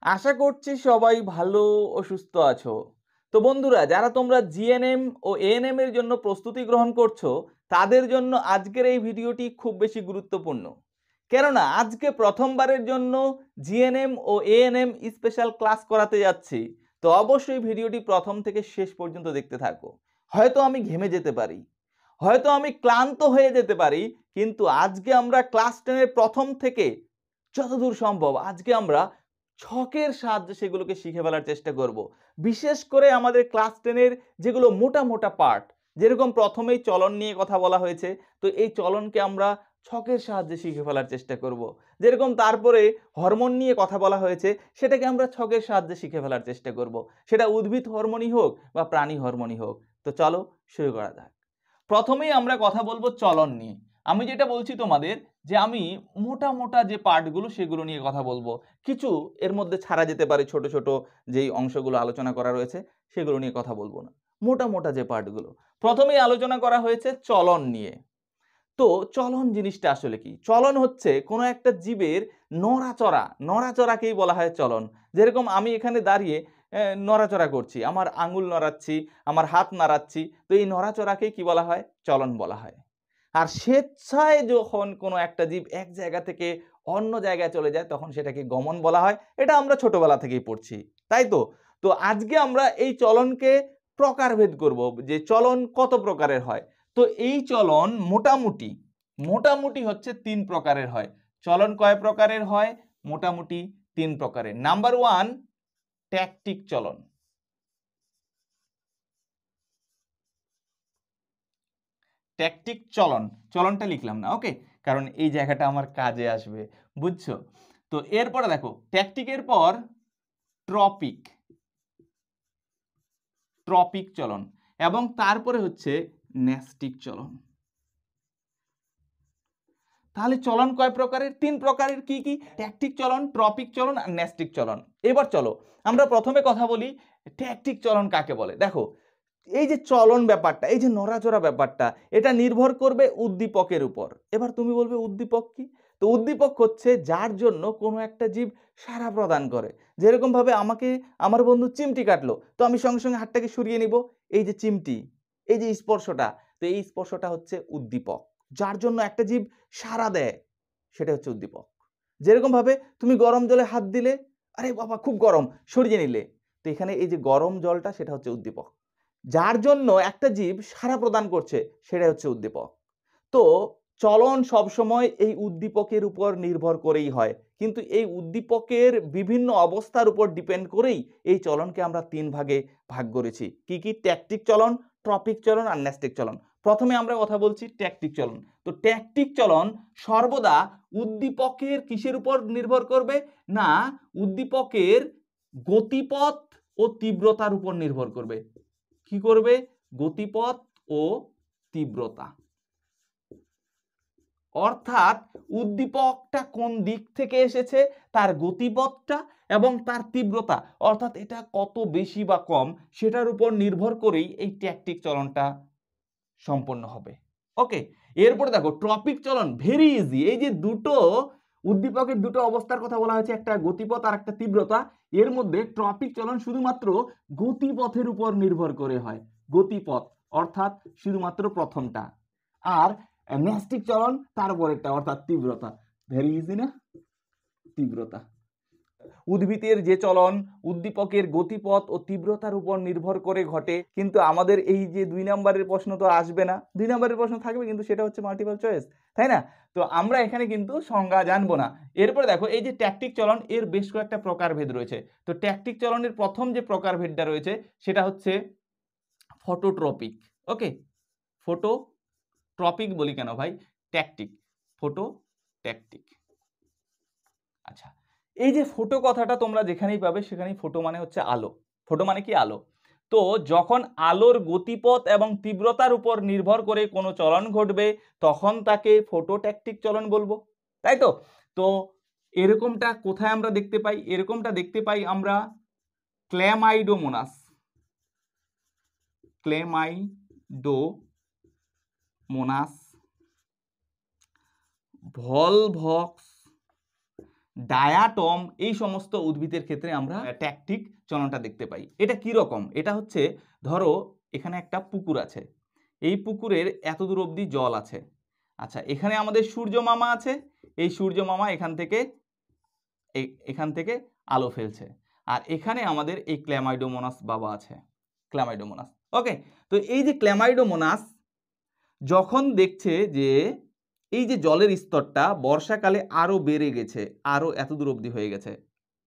আশা করছি সবাই ভালো ও সুস্থ আছো। তো বন্ধুরা, যারা তোমরা জিএনএম ও এএনএম এর জন্য প্রস্তুতি গ্রহণ করছো, তাদের জন্য আজকের এই ভিডিওটি খুব বেশি গুরুত্বপূর্ণ। কেননা আজকে প্রথমবারের জন্য জিএনএম ও এএনএম স্পেশাল ক্লাস করাতে যাচ্ছি। তো অবশ্যই ভিডিওটি প্রথম থেকে শেষ পর্যন্ত দেখতে থাকো। হয়তো আমি ঘেমে যেতে পারি, হয়তো আমি ক্লান্ত হয়ে যেতে পারি, কিন্তু আজকে আমরা ক্লাস 10 এর প্রথম থেকে যতদূর সম্ভব আজকে আমরা ছকের সাহায্যে সেগুলোকে শিখে ফেলার চেষ্টা করব। বিশেষ করে আমাদের ক্লাস 10 এর যেগুলো মোটা মোটা পার্ট, যেরকম প্রথমেই চলন নিয়ে কথা বলা হয়েছে, তো এই চলনকে আমরা ছকের সাহায্যে শিখে ফেলার চেষ্টা করব। যেরকম তারপরে হরমোন নিয়ে কথা বলা হয়েছে, সেটাকে আমরা ছকের সাহায্যে শিখে ফেলার চেষ্টা করব। সেটা উদ্ভিদ হরমোনই হোক বা প্রাণী হরমোনই হোক। তো চলো শুরু করা যাক। প্রথমেই আমরা কথা বলবো চলন নিয়ে। আমি যেটা বলছি তোমাদের, যে আমি মোটা মোটা যে পার্টগুলো সেগুলো নিয়ে কথা বলবো। কিছু এর মধ্যে ছাড়া যেতে পারে, ছোট ছোট যেই অংশগুলো আলোচনা করা রয়েছে সেগুলো নিয়ে কথা বলবো না। মোটা মোটা যে পার্টগুলো, প্রথমেই আলোচনা করা হয়েছে চলন নিয়ে। তো চলন জিনিসটা আসলে কি? চলন হচ্ছে কোনো একটা জীবের নড়াচড়া, নড়াচড়াকেই বলা হয় চলন। যেরকম আমি এখানে দাঁড়িয়ে নড়াচড়া করছি, আমার আঙুল নড়াচ্ছি, আমার হাত নাড়াচ্ছি, তো এই নড়াচড়াকেই কি বলা হয়? চলন বলা হয়। আর স্বেচ্ছায় যখন কোনো একটা জীব এক জায়গা থেকে অন্য জায়গায় চলে যায়, তখন সেটাকে গমন বলা হয়। এটা আমরা ছোটবেলা থেকেই পড়ছি, তাই তো? তো আজকে আমরা এই চলনকে প্রকারভেদ করব, যে চলন কত প্রকারের হয়। তো এই চলন মোটামুটি মোটামুটি হচ্ছে 3 প্রকারের হয়। চলন কয় প্রকারের হয়? মোটামুটি 3 প্রকারের। নাম্বার 1, ট্যাকটিক চলন। ট্যাকটিক চলন, চলনটা লিখলাম না, ওকে, কারণ এই জায়গাটা আমার কাজে আসবে, বুঝছো? তো এরপরে দেখো, ট্যাকটিকের পর ট্রপিক, ট্রপিক চলন, এবং তারপরে হচ্ছে ন্যাস্টিক চলন। তাহলে চলন কয় প্রকারের? 3 প্রকারের। কি কি? ট্যাকটিক চলন, ট্রপিক চলন আর ন্যাস্টিক চলন। এবার চলো আমরা প্রথমে কথা বলি ট্যাকটিক চলন কাকে বলে। দেখো, এই যে চলন ব্যাপারটা, এই যে নড়াচড়া ব্যাপারটা, এটা নির্ভর করবে উদ্দীপকের উপর। এবার তুমি বলবে উদ্দীপক কি? তো উদ্দীপক হচ্ছে যার জন্য কোনো একটা জীব সাড়া প্রদান করে। যেরকম ভাবে আমাকে আমার বন্ধু চিমটি কাটলো, তো আমি সঙ্গে সঙ্গে হাতটাকে সরিয়ে নিব। এই যে চিমটি, এই যে স্পর্শটা, তো এই স্পর্শটা হচ্ছে উদ্দীপক। যার জন্য একটা জীব সাড়া দেয়, সেটা হচ্ছে উদ্দীপক। যেরকম ভাবে তুমি গরম জলে হাত দিলে, আরে বাবা খুব গরম, সরিয়ে নিলে, তো এখানে এই যে গরম জলটা, সেটা হচ্ছে উদ্দীপক। যার জন্য একটা জীব সাড়া প্রদান করছে, সেটা হচ্ছে উদ্দীপক। তো চলন সবসময় এই উদ্দীপকের উপর নির্ভর করেই হয়, কিন্তু এই উদ্দীপকের বিভিন্ন অবস্থার উপর ডিপেন্ড করেই এই চলনকে আমরা 3 ভাগে ভাগ করেছি। কি কি? ট্যাকটিক চলন, ট্রপিক চলন আর ন্যাস্টিক চলন। প্রথমে আমরা কথা বলছি ট্যাকটিক চলন। তো ট্যাকটিক চলন সর্বদা উদ্দীপকের কিসের উপর নির্ভর করবে? না, উদ্দীপকের গতিপথ ও তীব্রতার উপর নির্ভর করবে। কি করবে? গতিপথ ও তীব্রতা। অর্থাৎ উদ্দীপকটা কোন দিক থেকে এসেছে, তার গতিপথটা এবং তার তীব্রতা, অর্থাৎ এটা কত বেশি বা কম, সেটার উপর নির্ভর করেই এই ট্যাকটিক চলনটা সম্পন্ন হবে। ওকে, এরপরে দেখো ট্রপিক চলন, ভেরি ইজি। এই যে দুটো উদ্দীপকের দুটো অবস্থার কথা বলা হয়েছে, একটা গতিপথ আর একটা তীব্রতা, এর মধ্যে ট্রপিক চলন শুধুমাত্র গতিপথের উপর নির্ভর করে হয়। গতিপথ অর্থাৎ শুধুমাত্র প্রথমটা, আর ন্যাস্টিক চলন তার উপরেরটা অর্থাৎ তীব্রতা। ভেরি ইজি না? তীব্রতা। উদ্ভিদের যে চলন উদ্দীপকের গতিপথ ও তীব্রতার উপর নির্ভর করে ঘটে, কিন্তু আমাদের এই যে 2 নম্বরের প্রশ্ন তো আসবে না। 2 নম্বরের প্রশ্ন থাকবে, কিন্তু সেটা হচ্ছে মাল্টিপল চয়েস, তাই না? তো আমরা এখানে কিন্তু সংজ্ঞা জানবো না। এরপরে দেখো, এই যে ট্যাকটিক চলন, এর বেশ কয়েকটা প্রকারভেদ রয়েছে। তো ট্যাকটিক চলনের প্রথম যে প্রকারভেদটা রয়েছে, সেটা হচ্ছে ফটোট্রপিক। ওকে, ফটোট্রপিক বলি কেন ভাই? Tactic, photo tactic. আচ্ছা, এই যে ফোটো কথাটা তোমরা যেখানেই পাবে সেখানেই ফোটো মানে হচ্ছে আলো। ফোটো মানে কি? আলো। তো যখন আলোর গতিপথ এবং তীব্রতার উপর নির্ভর করে কোনো চলন ঘটবে, তখন তাকে ফোটোট্যাকটিক চলন বলবো, তাই তো? তো এরকমটা কোথায় আমরা দেখতে পাই? এরকমটা দেখতে পাই আমরা ক্ল্যামাইডোমোনাস, ক্ল্যামাইডোমোনাস, ভলভক্স ডায়াটম, এই সমস্ত উদ্ভিদের ক্ষেত্রে আমরা ট্যাকটিক চলনটা দেখতে পাই। এটা কি রকম? এটা হচ্ছে, ধরো এখানে একটা পুকুর আছে, এই পুকুরের এত দূর অবধি জল আছে। আচ্ছা, এখানে আমাদের সূর্য মামা আছে, এই সূর্য মামা এখান থেকে আলো ফেলছে, আর এখানে আমাদের এই ক্ল্যামাইডোমোনাস বাবা আছে, ক্ল্যামাইডোমোনাস। ওকে, তো এই যে ক্ল্যামাইডোমোনাস যখন দেখছে যে এই যে জলের স্তরটা বর্ষাকালে আরো বেড়ে গেছে, আরো এত দূর অবধি হয়ে গেছে,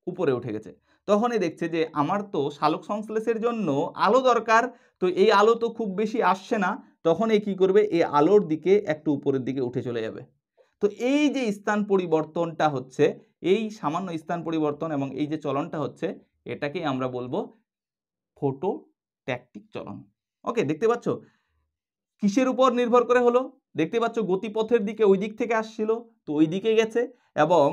উপরে উঠে গেছে, তখনই দেখছে যে আমার তো সালোক সংশ্লেষের জন্য আলো দরকার, তো এই আলো তো খুব বেশি আসছে না, তখন এই কি করবে, এই আলোর দিকে একটু উপরের দিকে উঠে চলে যাবে। তো এই যে স্থান পরিবর্তনটা হচ্ছে, এই সামান্য স্থান পরিবর্তন এবং এই যে চলনটা হচ্ছে, এটাকে আমরা বলবো ফটোট্যাকটিক চলন। ওকে, দেখতে পাচ্ছ কিসের উপর নির্ভর করে হলো? দেখতে পাচ্ছ গতিপথের দিকে ওই দিক থেকে আসছিল, তো ওই দিকে গেছে, এবং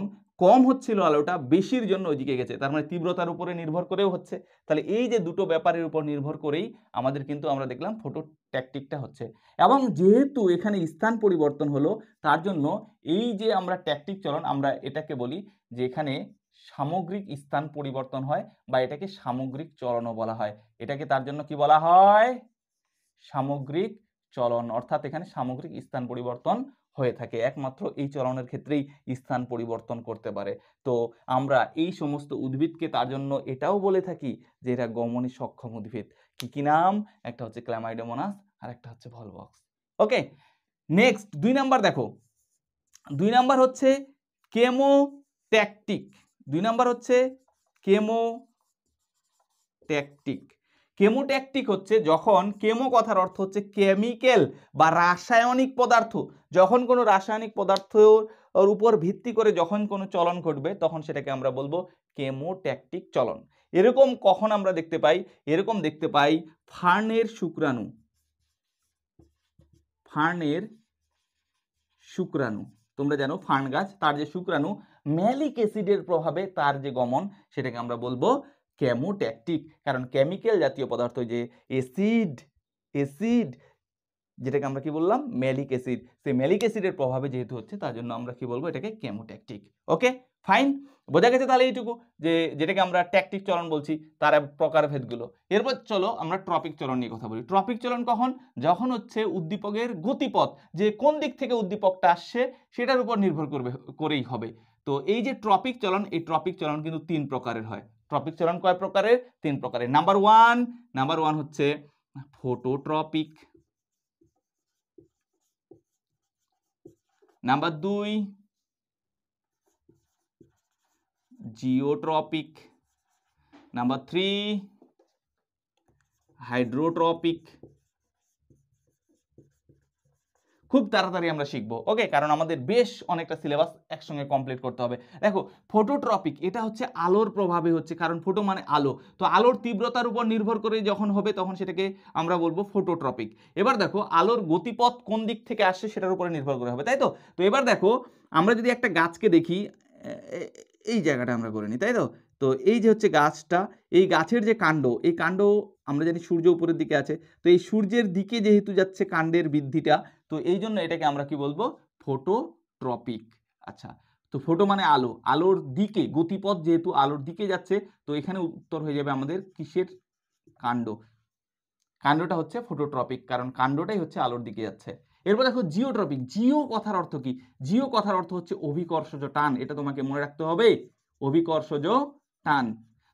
কম হচ্ছিল আলোটা, বেশির জন্য ওই দিকে গেছে, তার মানে তীব্রতার উপরে নির্ভর করেও হচ্ছে। তাহলে এই যে দুটো ব্যাপারের উপর নির্ভর করেই আমাদের কিন্তু আমরা দেখলাম ফটোট্যাকটিকটা হচ্ছে। এবং যেহেতু এখানে স্থান পরিবর্তন হলো, তার জন্য এই যে আমরা ট্যাকটিক চলন, আমরা এটাকে বলি যে এখানে সামগ্রিক স্থান পরিবর্তন হয়, বা এটাকে সামগ্রিক চলনও বলা হয়। এটাকে তার জন্য কি বলা হয়? সামগ্রিক চলন, অর্থাৎ এখানে সামগ্রিক স্থান পরিবর্তন হয়ে থাকে, একমাত্র এই চলনের ক্ষেত্রেই স্থান পরিবর্তন করতে পারে। তো আমরা এই সমস্ত উদ্ভিদকে তার জন্য এটাও বলে থাকি যে এরা গমনে সক্ষম উদ্ভিদ। কি কি নাম? একটা হচ্ছে ক্ল্যামাইডোমোনাস, আর একটা হচ্ছে ভলভক্স। ওকে, নেক্সট 2 নাম্বার দেখো, 2 নাম্বার হচ্ছে কেমোট্যাকটিক। 2 নাম্বার হচ্ছে কেমোট্যাকটিক। কেমোট্যাকটিক হচ্ছে যখন, কেমো কথার অর্থ হচ্ছে কেমিক্যাল বা রাসায়নিক পদার্থ, যখন কোনো রাসায়নিক পদার্থর উপর ভিত্তি করে যখন কোনো চলন ঘটবে, তখন সেটাকে আমরা বলবো কেমোট্যাকটিক চলন। এরকম কখন আমরা দেখতে পাই? এরকম দেখতে পাই ফার্নের শুক্রাণু, ফার্নের শুক্রাণু, তোমরা জানো ফার্ন গাছ, তার যে শুক্রাণু, ম্যালিক অ্যাসিডের প্রভাবে তার যে গমন, সেটাকে আমরা বলবো কেমোট্যাকটিক। কারণ কেমিক্যাল জাতীয় পদার্থ, যে অ্যাসিড যেটাকে আমরা কি বললাম, ম্যালিক অ্যাসিড, সেই ম্যালিক অ্যাসিডের প্রভাবে যেহেতু হচ্ছে, তার জন্য আমরা কি বলবো, এটাকে কেমোট্যাকটিক। ওকে, ফাইন, বোঝা গেছে তাহলে এইটুকু, যে যেটাকে আমরা ট্যাকটিক চলন বলছি তার প্রকারভেদগুলো। এরপর চলো আমরা ট্রপিক চলন নিয়ে কথা বলি। ট্রপিক চলন কখন? যখন হচ্ছে উদ্দীপকের গতিপথ, যে কোন দিক থেকে উদ্দীপকটা আসছে সেটার উপর নির্ভর করেই হবে। তো এই যে ট্রপিক চলন, এই ট্রপিক চলন কিন্তু 3 প্রকারের হয়। ট্রপিক চলন কয় প্রকারের? 3 প্রকারের। নাম্বার ওয়ান হচ্ছে phototropic, number 2 geotropic, number 3 hydrotropic. খুব তাড়াতাড়ি আমরা শিখবো, ওকে, কারণ আমাদের বেশ অনেকটা সিলেবাস একসঙ্গে কমপ্লিট করতে হবে। দেখো ফটোট্রপিক, এটা হচ্ছে আলোর প্রভাবে হচ্ছে, কারণ ফটো মানে আলো, তো আলোর তীব্রতার উপর নির্ভর করে যখন হবে, তখন সেটাকে আমরা বলবো ফটোট্রপিক। এবার দেখো আলোর গতিপথ কোন দিক থেকে আসছে সেটার উপরে নির্ভর করে হবে, তাই তো? তো এবার দেখো আমরা যদি একটা গাছকে দেখি, এই জায়গাটা আমরা করে নিই, তাই তো? তো এই যে হচ্ছে গাছটা, এই গাছের যে কাণ্ড, এই কাণ্ড আমরা জানি সূর্য উপরের দিকে আছে, তো এই সূর্যের দিকে যেহেতু যাচ্ছে কাণ্ডের বৃদ্ধিটা, তো এই জন্য এটাকে আমরা কি বলবো, ফটোট্রপিক। আচ্ছা, তো ফটো মানে আলো, আলোর দিকে গতিপথ যেহেতু আলোর দিকে যাচ্ছে, তো এখানে উত্তর হয়ে যাবে আমাদের কিসের? কাণ্ড। কাণ্ডটা হচ্ছে ফটোট্রপিক, কারণ কাণ্ডটাই হচ্ছে আলোর দিকে যাচ্ছে। এরপর দেখো জিওট্রপিক। জিও কথার অর্থ কি? জিও কথার অর্থ হচ্ছে অভিকর্ষজ টান, এটা তোমাকে মনে রাখতে হবে, অভিকর্ষজ টান।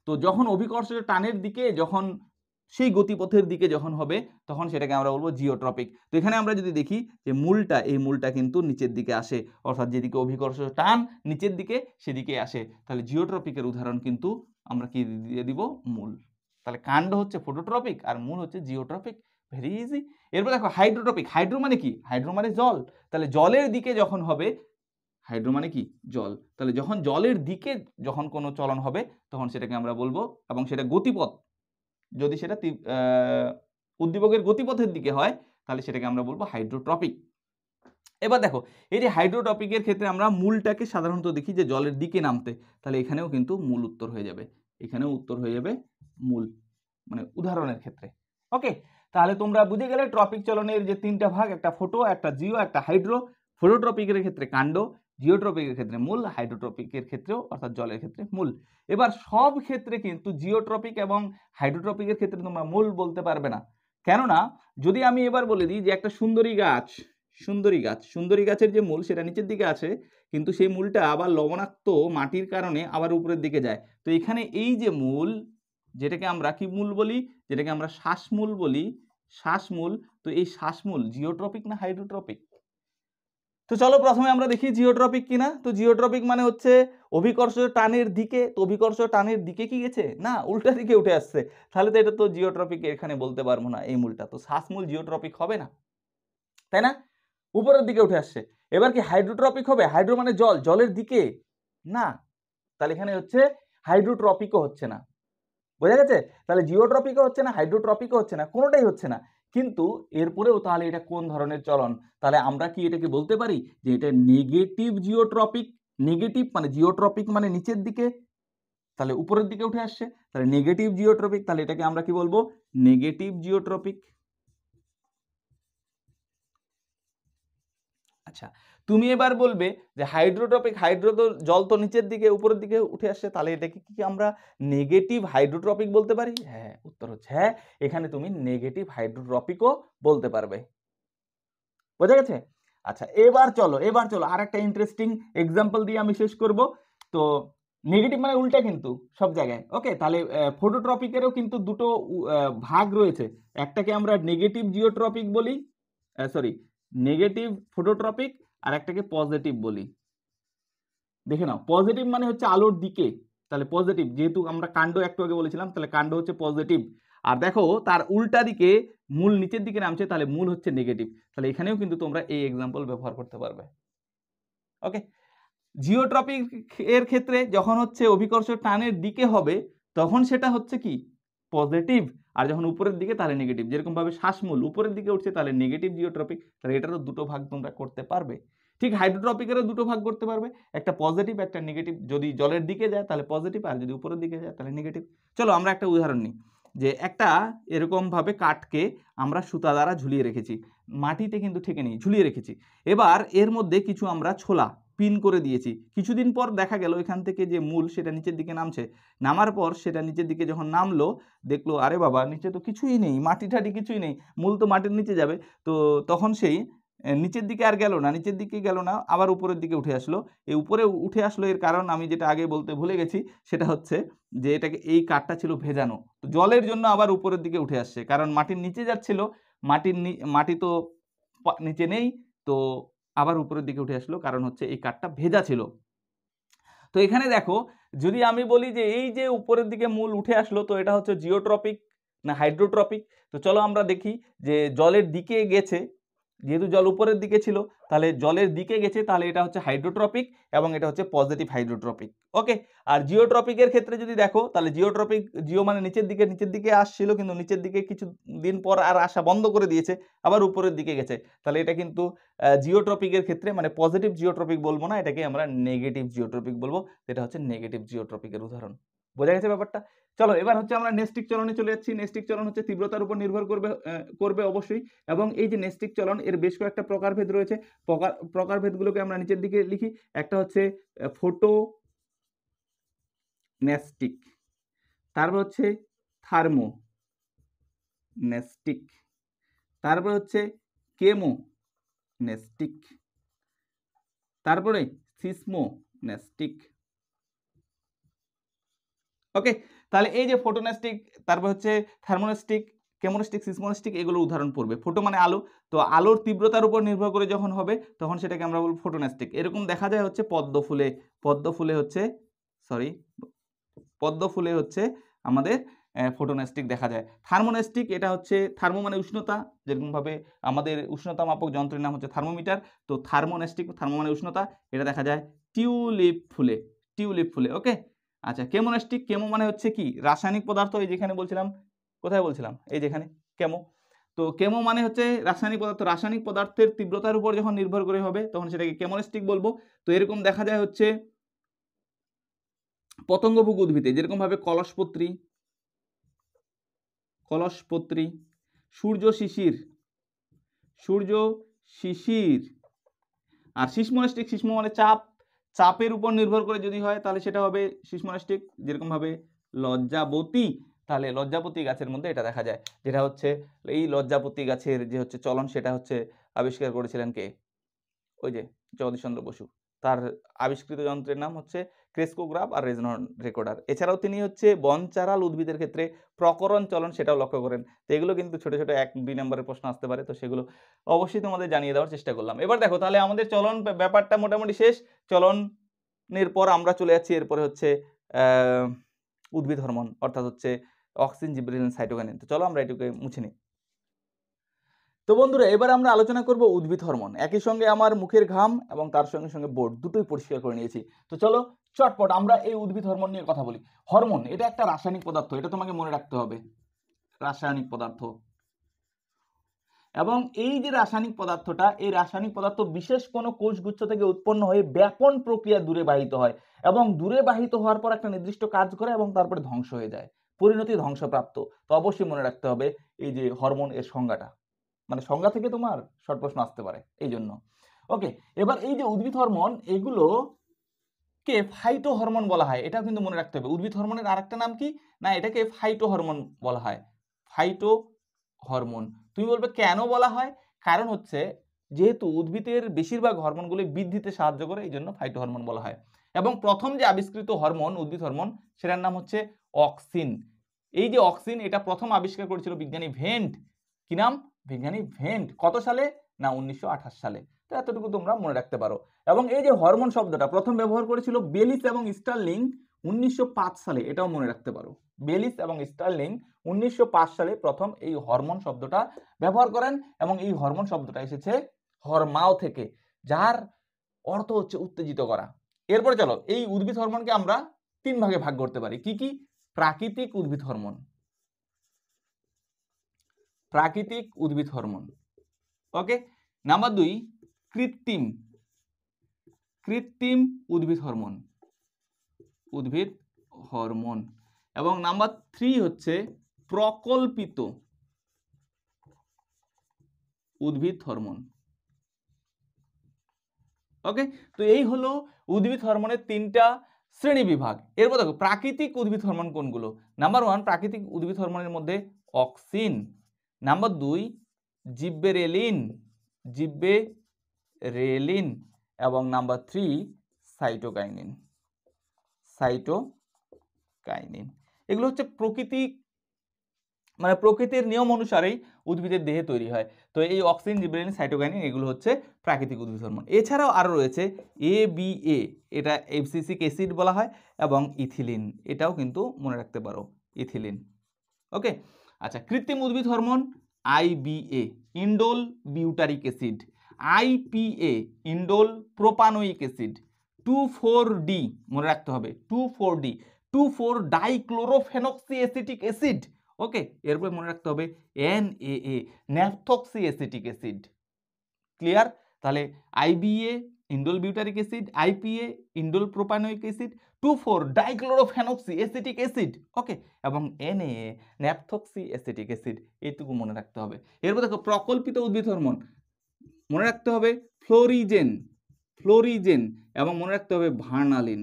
তো যখন অভিকর্ষজ টানের দিকে, যখন সেই গতিপথের দিকে যখন হবে, তখন সেটাকে আমরা বলবো জিওট্রপিক। তো এখানে আমরা যদি দেখি যে মূলটা, এই মূলটা কিন্তু নিচের দিকে আসে, অর্থাৎ যেদিকে অভিকর্ষজ টান নিচের দিকে সেদিকে আসে, তাহলে জিওট্রপিকের উদাহরণ কিন্তু আমরা কি দিয়ে দিব? মূল। তাহলে কাণ্ড হচ্ছে ফটোট্রপিক আর মূল হচ্ছে জিওট্রপিক, ভেরি ইজি। এরপর দেখো হাইড্রোট্রপিক। হাইড্রো মানে কি? হাইড্রো মানে জল, তাহলে জলের দিকে যখন হবে, হাইড্রো মানে কি? জল, তাহলে যখন জলের দিকে যখন কোনো চলন হবে, তখন সেটাকে আমরা বলবো, এবং সেটা গতিপথ, যদি সেটা উদ্দীপকের গতিপথের দিকে হয়, তাহলে সেটাকে আমরা বলবো হাইড্রোট্রপিক। এবার দেখো এই যে হাইড্রোট্রপিকের ক্ষেত্রে আমরা মূলটাকে সাধারণত দেখি যে জলের দিকে নামতে, তাহলে এখানেও কিন্তু মূল উত্তর হয়ে যাবে, এখানেও উত্তর হয়ে যাবে মূল, মানে উদাহরণের ক্ষেত্রে। ওকে, তাহলে তোমরা বুঝে গেলে ট্রপিক চলনের যে 3টা ভাগ, একটা ফটো, একটা জিও, একটা হাইড্রো। ফটোট্রপিকের ক্ষেত্রে কাণ্ড, জিওট্রপিকের ক্ষেত্রে মূল, হাইড্রোট্রপিকের ক্ষেত্রেও অর্থাৎ জলের ক্ষেত্রে মূল। এবার সব ক্ষেত্রে কিন্তু জিওট্রপিক এবং হাইড্রোট্রপিকের ক্ষেত্রে তোমরা মূল বলতে পারবে না। কেননা যদি আমি এবার বলে দিই যে একটা সুন্দরী গাছের যে মূল সেটা নিচের দিকে আছে, কিন্তু সেই মূলটা আবার লবণাক্ত মাটির কারণে আবার উপরের দিকে যায়। তো এখানে এই যে মূল, যেটাকে আমরা কি মূল বলি, যেটাকে আমরা শ্বাসমূল বলি, শ্বাসমূল, তো এই শ্বাসমূল জিওট্রপিক না হাইড্রোট্রপিক? তো চলো প্রথমে আমরা দেখি জিওট্রপিক কিনা। তো জিওট্রপিক মানে হচ্ছে অভিকর্ষ টানের দিকে, তো অভিকর্ষ টানের দিকে কি গেছে না উল্টা দিকে উঠে আসছে, তাহলে তো এটা তো জিওট্রপিক এখানে বলতে পারবো না। এই মূলটা তো শ্বাসমূল জিওট্রপিক হবে না, তাই না? উপরের দিকে উঠে আসছে। এবার কি হাইড্রোট্রপিক হবে? হাইড্রো মানে জল, জলের দিকে না, তাহলে এখানে হচ্ছে হাইড্রোট্রপিকও হচ্ছে না। বোঝা গেছে? তাহলে জিওট্রপিকও হচ্ছে না, হাইড্রোট্রপিকও হচ্ছে না, কোনোটাই হচ্ছে না। কিন্তু এরপরেও তাহলে এটা কোন ধরনের চলন? তাহলে আমরা কি এটাকে বলতে পারি যে এটা নেগেটিভ জিওট্রপিক? নেগেটিভ মানে জিওট্রপিক মানে নিচের দিকে, তাহলে উপরের দিকে উঠে আসছে, তাহলে নেগেটিভ জিওট্রপিক। তাহলে এটাকে আমরা কি বলবো? Negative geotropic. আচ্ছা, তুমি এবার বলবে যে হাইড্রোট্রপিক, হাইড্রো তো জল তো নিচের দিকে উপরের দিকে উঠে আসছে, তাহলে এটাকে কি আমরা নেগেটিভ হাইড্রোট্রপিক বলতে পারি? হ্যাঁ, উত্তর হচ্ছে হ্যাঁ, এখানে তুমি নেগেটিভ হাইড্রোট্রপিকও বলতে পারবে। বোঝা গেছে? আচ্ছা, এবার চলো আর একটা ইন্টারেস্টিং এক্সাম্পল দিয়ে আমি শেষ করব। তো নেগেটিভ মানে উল্টা কিন্তু সব জায়গায়, ওকে? তাহলে ফটোট্রপিকেরও কিন্তু দুটো ভাগ রয়েছে। একটাকে আমরা নেগেটিভ জিওট্রপিক বলি, সরি নেগেটিভ ফটোট্রপিক, আর একটাকে পজিটিভ বলি। দেখে নাও, পজিটিভ মানে হচ্ছে আলোর দিকে, তাহলে পজিটিভ, যেহেতু আমরা কাণ্ড একটু আগে বলেছিলাম, তাহলে কাণ্ড হচ্ছে পজিটিভ। আর দেখো তার উল্টা দিকে মূল নিচের দিকে নামছে, তাহলে মূল হচ্ছে নেগেটিভ। তাহলে এখানেও কিন্তু তোমরা এই এক্সাম্পল ব্যবহার করতে পারবে, ওকে? জিওট্রপিক এর ক্ষেত্রে যখন হচ্ছে অভিকর্ষ টানের দিকে হবে তখন সেটা হচ্ছে কি পজিটিভ, আর যখন উপরের দিকে তাহলে নেগেটিভ। যেরকম ভাবে শ্বাসমূল উপরের দিকে উঠছে তাহলে নেগেটিভ জিওট্রপিক, তাহলে এটারও দুটো ভাগ তোমরা করতে পারবে। ঠিক হাইড্রোট্রপিকেরও দুটো ভাগ করতে পারবে, একটা পজিটিভ একটা নেগেটিভ। যদি জলের দিকে যায় তাহলে পজিটিভ, আর যদি উপরের দিকে যায় তাহলে নেগেটিভ। চলো আমরা একটা উদাহরণ নিই, যে একটা এরকম ভাবে কাঠকে আমরা সুতা দ্বারা ঝুলিয়ে রেখেছি, মাটিতে কিন্তু ঠেকে নেই, ঝুলিয়ে রেখেছি। এবার এর মধ্যে কিছু আমরা ছোলা পিন করে দিয়েছি। কিছুদিন পর দেখা গেল এখান থেকে যে মূল সেটা নিচের দিকে নামছে, নামার পর সেটা নিচের দিকে যখন নামলো দেখলো আরে বাবা নিচে তো কিছুই নেই, মাটি টাটি কিছুই নেই, মূল তো মাটির নিচে যাবে। তো তখন সেই নিচের দিকে আর গেল না, নিচের দিকে গেল না, আবার উপরের দিকে উঠে আসলো। এই উপরে উঠে আসলো এর কারণ আমি যেটা আগে বলতে ভুলে গেছি, সেটা হচ্ছে যে এটাকে এই কাঠটা ছিল ভেজানো, তো জলের জন্য আবার উপরের দিকে উঠে আসছে, কারণ মাটির নিচে যাচ্ছিল, মাটি তো নিচে নেই, তো আবার উপরের দিকে উঠে আসলো, কারণ হচ্ছে এই কাঠটা ভেজা ছিল। তো এখানে দেখো, যদি আমি বলি যে এই যে উপরের দিকে মূল উঠে আসলো, তো এটা হচ্ছে জিওট্রপিক না হাইড্রোট্রপিক? তো চলো আমরা দেখি যে জলের দিকে গেছে, যেহেতু জল উপরের দিকে ছিল, তাহলে জলের দিকে গেছে, তাহলে এটা হচ্ছে হাইড্রোট্রপিক এবং এটা হচ্ছে পজিটিভ হাইড্রোট্রপিক, ওকে? আর জিওট্রপিকের ক্ষেত্রে যদি দেখো, তাহলে জিওট্রপিক, জিও মানে নিচের দিকে আসছিল, কিন্তু নিচের দিকে কিছু দিন পর আর আসা বন্ধ করে দিয়েছে, আবার উপরের দিকে গেছে, তাহলে এটা কিন্তু জিওট্রপিকের ক্ষেত্রে মানে পজিটিভ জিওট্রপিক বলবো না, এটাকে আমরা নেগেটিভ জিওট্রপিক বলবো। এটা হচ্ছে নেগেটিভ জিওট্রপিকের উদাহরণ। বোঝা গেছে ব্যাপারটা? চলো এবার হচ্ছে আমরা নেস্টিক চলনে চলে যাচ্ছি। নেস্টিক চলন হচ্ছে তীব্রতার উপর নির্ভর করবে অবশ্যই, এবং এই যে নেস্টিক চলন এর বেশ কয়েকটা প্রকারভেদ রয়েছে। প্রকারভেদগুলোকে আমরা নিচের দিকে লিখি। একটা হচ্ছে ফোটো নেস্টিক, তারপর হচ্ছে থার্মো নেস্টিক, তারপর হচ্ছে কেমো নেস্টিক, তারপরে সিসমো নেস্টিক, ওকে? তাহলে এই যে ফোটোনেস্টিক, তারপর হচ্ছে থার্মোনেস্টিক, কেমোনেস্টিক, সিসমোনেস্টিক, এগুলো উদাহরণ পড়বে। ফোটো মানে আলো, তো আলোর তীব্রতার উপর নির্ভর করে যখন হবে তখন সেটাকে আমরা বলবো ফোটোনেস্টিক। এরকম দেখা যায় হচ্ছে পদ্মফুলে হচ্ছে সরি পদ্মফুলে হচ্ছে আমাদের ফোটোনেস্টিক দেখা যায়। থার্মোনেস্টিক, এটা হচ্ছে থার্মো মানে উষ্ণতা, যেরকমভাবে আমাদের উষ্ণতা মাপক যন্ত্রের নাম হচ্ছে থার্মোমিটার, তো থার্মোনেস্টিক, থার্মো মানে উষ্ণতা, এটা দেখা যায় টিউলিপ ফুলে, ওকে? আচ্ছা, কেমোনেস্টিক, কেমো মানে হচ্ছে কি রাসায়নিক পদার্থ, এই যেখানে বলছিলাম, কোথায় বলছিলাম, এই যেখানে কেমো। তো কেমো মানে হচ্ছে রাসায়নিক পদার্থ, রাসায়নিক পদার্থের তীব্রতার উপর যখন নির্ভর করে হবে তখন সেটাকে কেমোনেস্টিক বলবো। তো এরকম দেখা যায় হচ্ছে পতঙ্গভোগ উদ্ভিদে, যেরকম ভাবে কলসপত্রী, সূর্য শিশির, আর সিসমোনাস্টিক, সিসমো মানে চাপ, চাপের উপর নির্ভর করে যদি হয় তাহলে সেটা হবে সিসমোনাস্টিক। যেরকমভাবে লজ্জাবতী, তাহলে লজ্জাবতী গাছের মধ্যে এটা দেখা যায়, যেটা হচ্ছে এই লজ্জাবতী গাছের যে হচ্ছে চলন সেটা হচ্ছে আবিষ্কার করেছিলেন কে? ওই যে জগদীশচন্দ্র বসু। তার আবিষ্কৃত যন্ত্রের নাম হচ্ছে ক্রেস্কোগ্রাফ আর রেজোন্যান্স রেকর্ডার। এছাড়াও তিনি হচ্ছে বনচারাল উদ্ভিদের ক্ষেত্রে প্রকরণ চলন সেটাও লক্ষ্য করেন। তো এগুলো কিন্তু ছোট ছোট 1-2 নম্বরের প্রশ্ন আসতে পারে, তো সেগুলো অবশ্যই তোমাদের জানিয়ে দেওয়ার চেষ্টা করলাম। এবার দেখো তাহলে আমাদের চলন ব্যাপারটা মোটামুটি শেষ। চলনের পর আমরা চলে যাচ্ছি এরপরে হচ্ছে উদ্ভিদ হরমোন, অর্থাৎ হচ্ছে অক্সিন, জিবরেলিন, সাইটোকাইনিন। তো চলো আমরা এটুকে মুছে নিই। তো বন্ধুরা এবার আমরা আলোচনা করব উদ্ভিদ হরমোন। একই সঙ্গে আমার মুখের ঘাম এবং তার সঙ্গে সঙ্গে বোর্ড দুটোই পরিষ্কার করে নিয়েছি। তো চলো চটপট আমরা এই উদ্ভিদ হরমোন নিয়ে কথা বলি। হরমোন এটা একটা রাসায়নিক পদার্থ, এটা তোমাকে মনে রাখতে হবে, রাসায়নিক পদার্থ। এবং এই যে রাসায়নিক পদার্থটা, এই রাসায়নিক পদার্থ বিশেষ কোনো কোষগুচ্ছ থেকে উৎপন্ন হয়ে ব্যাপন প্রক্রিয়া দূরে বাহিত হয়, এবং দূরে বাহিত হওয়ার পর একটা নির্দিষ্ট কাজ করে এবং তারপরে ধ্বংস হয়ে যায়, পরিণতি ধ্বংসপ্রাপ্ত। তো অবশ্যই মনে রাখতে হবে এই যে হরমোন এর সংজ্ঞাটা, মানে সংজ্ঞা থেকে তোমার শর্ট প্রশ্ন আসতে পারে এই জন্য। ওকে, এবার এই যে উদ্ভিদ হরমোন এগুলো কে ফাইটো হরমোন বলা হয়, এটাও কিন্তু মনে রাখতে হবে। উদ্ভিদ হরমোনের আরেকটা নাম কি না, এটাকে ফাইটো হরমোন বলা হয়, ফাইটো হরমোন। তুমি বলবে কেন বলা হয়? কারণ হচ্ছে যেহেতু উদ্ভিদের বেশিরভাগ হরমোনগুলি বৃদ্ধিতে সাহায্য করে, এই জন্য ফাইটো হরমোন বলা হয়। এবং প্রথম যে আবিষ্কৃত হরমোন উদ্ভিদ হরমোন সেটার নাম হচ্ছে অক্সিন। এই যে অক্সিন এটা প্রথম আবিষ্কার করেছিল বিজ্ঞানী ভেন্ট। কি নাম? বিজ্ঞানী ভেন্ট। কত সালে না 1928 সালে। তো এতটুকু তোমরা মনে রাখতে পারো। এবং এই যে হরমোন শব্দটা প্রথম ব্যবহার করেছিল বেলিস এবং স্টার্লিং 1905 সালে, এটাও মনে রাখতে পারো। বেলিস এবং স্টার্লিং 1905 সালে প্রথম এই হরমোন শব্দটা ব্যবহার করেন, এবং এই হরমোন শব্দটা এসেছে হরমাও থেকে, যার অর্থ হচ্ছে উত্তেজিত করা। এরপরে চলো এই উদ্ভিদ হরমোনকে আমরা 3 ভাগে ভাগ করতে পারি। কি কি? প্রাকৃতিক উদ্ভিদ হরমোন, প্রাকৃতিক উদ্ভিদ হরমোন। ওকে, নাম্বার 2 কৃত্রিম, কৃত্রিম উদ্ভিদ হরমোন, উদ্ভিদ হরমোন। এবং নাম্বার 3 হচ্ছে প্রকল্পিত উদ্ভিদ হরমোন। ওকে, তো এই হলো উদ্ভিদ হরমোনের 3টা শ্রেণী বিভাগ। এরপর দেখো প্রাকৃতিক উদ্ভিদ হরমোন কোনগুলো। নাম্বার 1 প্রাকৃতিক উদ্ভিদ হরমোনের মধ্যে অক্সিন, নাম্বার 2 জিব্বেরেলিন, জিব্বেরেলিন, এবং নাম্বার 3 সাইটোকাইনিন, সাইটোকাইনিন। এগুলো হচ্ছে প্রকৃতিক, মানে প্রকৃতির নিয়ম অনুসারেই উদ্ভিদের দেহে তৈরি হয়। তো এই অক্সিন, জিবরেলিন, সাইটোকাইনিন এগুলো হচ্ছে প্রাকৃতিক উদ্ভিদ হরমোন। এছাড়াও আরও রয়েছে ABA, এটা অ্যাবসিসিক অ্যাসিড বলা হয়, এবং ইথিলিন, এটাও কিন্তু মনে রাখতে পারো, ইথিলিন। ওকে, আচ্ছা কৃত্রিম উদ্ভিদ hormone IBA indole butyric acid, IPA indole propanoic acid, 2,4-D মনে রাখতে হবে, 2,4-D 2,4-ডাইক্লোরোফেনক্সি অ্যাসিটিক অ্যাসিড। ওকে, এরপরে মনে রাখতে হবে NaA naphthoxy acetic acid. Clear? তাহলে IBA indole butyric acid, IPA indole propanoic acid, two four dichlorophenoxy acetic acid. Okay, এবং NaA ন্যাপথক্সি অ্যাসিটিক অ্যাসিড, এইটুকু মনে রাখতে হবে। এরপর দেখো প্রকল্পিত উদ্ভিদ হরমোন মনে রাখতে হবে ফ্লোরিজেন, ফ্লোরিজেন, এবং মনে রাখতে হবে ভার্নালিন,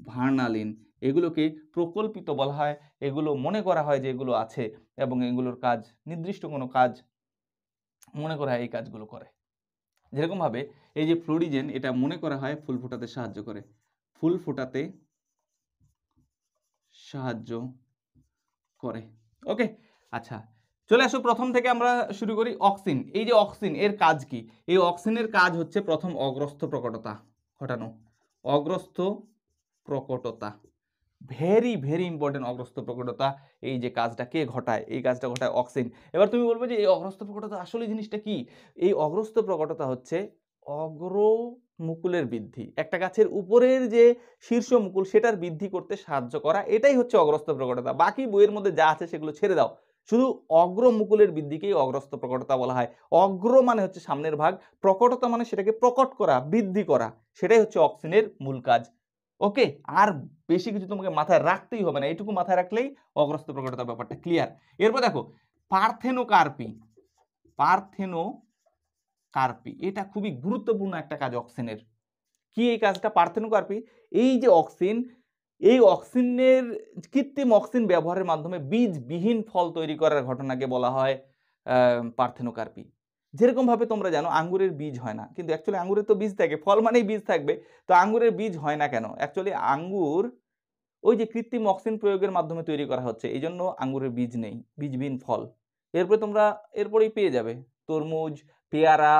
ভার্নালিন। এগুলোকে প্রকল্পিত বলা হয়। এগুলো মনে করা হয় যে এগুলো আছে এবং এগুলোর কাজ নির্দিষ্ট কোনো কাজ মনে করা হয় এই কাজগুলো করে। যেরকম ভাবে এই যে ফ্লোরিজেন, এটা মনে করা হয় ফুল ফোটাতে সাহায্য করে, ফুল ফোটাতে সাহায্য করে। ওকে, আচ্ছা চলে আসো প্রথম থেকে আমরা শুরু করি। অক্সিন, এই যে অক্সিন এর কাজ কি? এই অক্সিনের কাজ হচ্ছে প্রথম অগ্রস্থ প্রকটতা ঘটানো, অগ্রস্থ প্রকটতা, ভেরি ভেরি ইম্পর্টেন্ট। অগ্রস্থ প্রকটতা এই যে কাজটা কে ঘটায়? এই কাজটা ঘটায় অক্সিন। এবার তুমি বলবে যে এই অগ্রস্থ প্রকটতা আসলে জিনিসটা কি? এই অগ্রস্থ প্রকটতা হচ্ছে অগ্র মুকুলের বৃদ্ধি, একটা গাছের উপরের যে শীর্ষ মুকুল সেটার বৃদ্ধি করতে সাহায্য করা, এটাই হচ্ছে অগ্রস্থ প্রকটতা। বাকি বইয়ের মধ্যে যা আছে সেগুলো ছেড়ে দাও, শুধু অগ্র মুকুলের বৃদ্ধিকেই অগ্রস্থ প্রকটতা বলা হয়। অগ্র মানে হচ্ছে সামনের ভাগ, প্রকটতা মানে সেটাকে প্রকট করা, বৃদ্ধি করা, সেটাই হচ্ছে অক্সিনের মূল কাজ। ওকে, আর বেশি কিছু তোমাকে মাথায় রাখতেই হবে না, এইটুকু মাথায় রাখলেই অগ্রস্থ প্রকটতার ব্যাপারটা ক্লিয়ার। এরপর দেখো পার্থেনোকার্পি, পার্থেনোকার্পি কার্পি। এটা খুবই গুরুত্বপূর্ণ একটা কাজ অক্সিনের। কি এই কাজটা? পার্থেনোকার্পি। এই যে অক্সিন, এই অক্সিনের কৃত্রিম অক্সিন ব্যবহারের মাধ্যমে বীজবিহীন ফল তৈরি করার ঘটনাকে বলা হয় পার্থেনোকার্পি। যেরকম ভাবে তোমরা জানো আঙ্গুরের বীজ হয় না, কিন্তু অ্যাকচুয়ালি আঙ্গুরের তো বীজ থাকে, ফল মানেই বীজ থাকবে। তো আঙ্গুরের বীজ হয় না কেন? অ্যাকচুয়ালি আঙ্গুর ওই যে কৃত্রিম অক্সিন প্রয়োগের মাধ্যমে তৈরি করা হচ্ছে, এই জন্য আঙ্গুরের বীজ নেই, বীজবিহীন ফল। এরপরে তোমরা এরপরেই পেয়ে যাবে তরমুজ, পেয়ারা,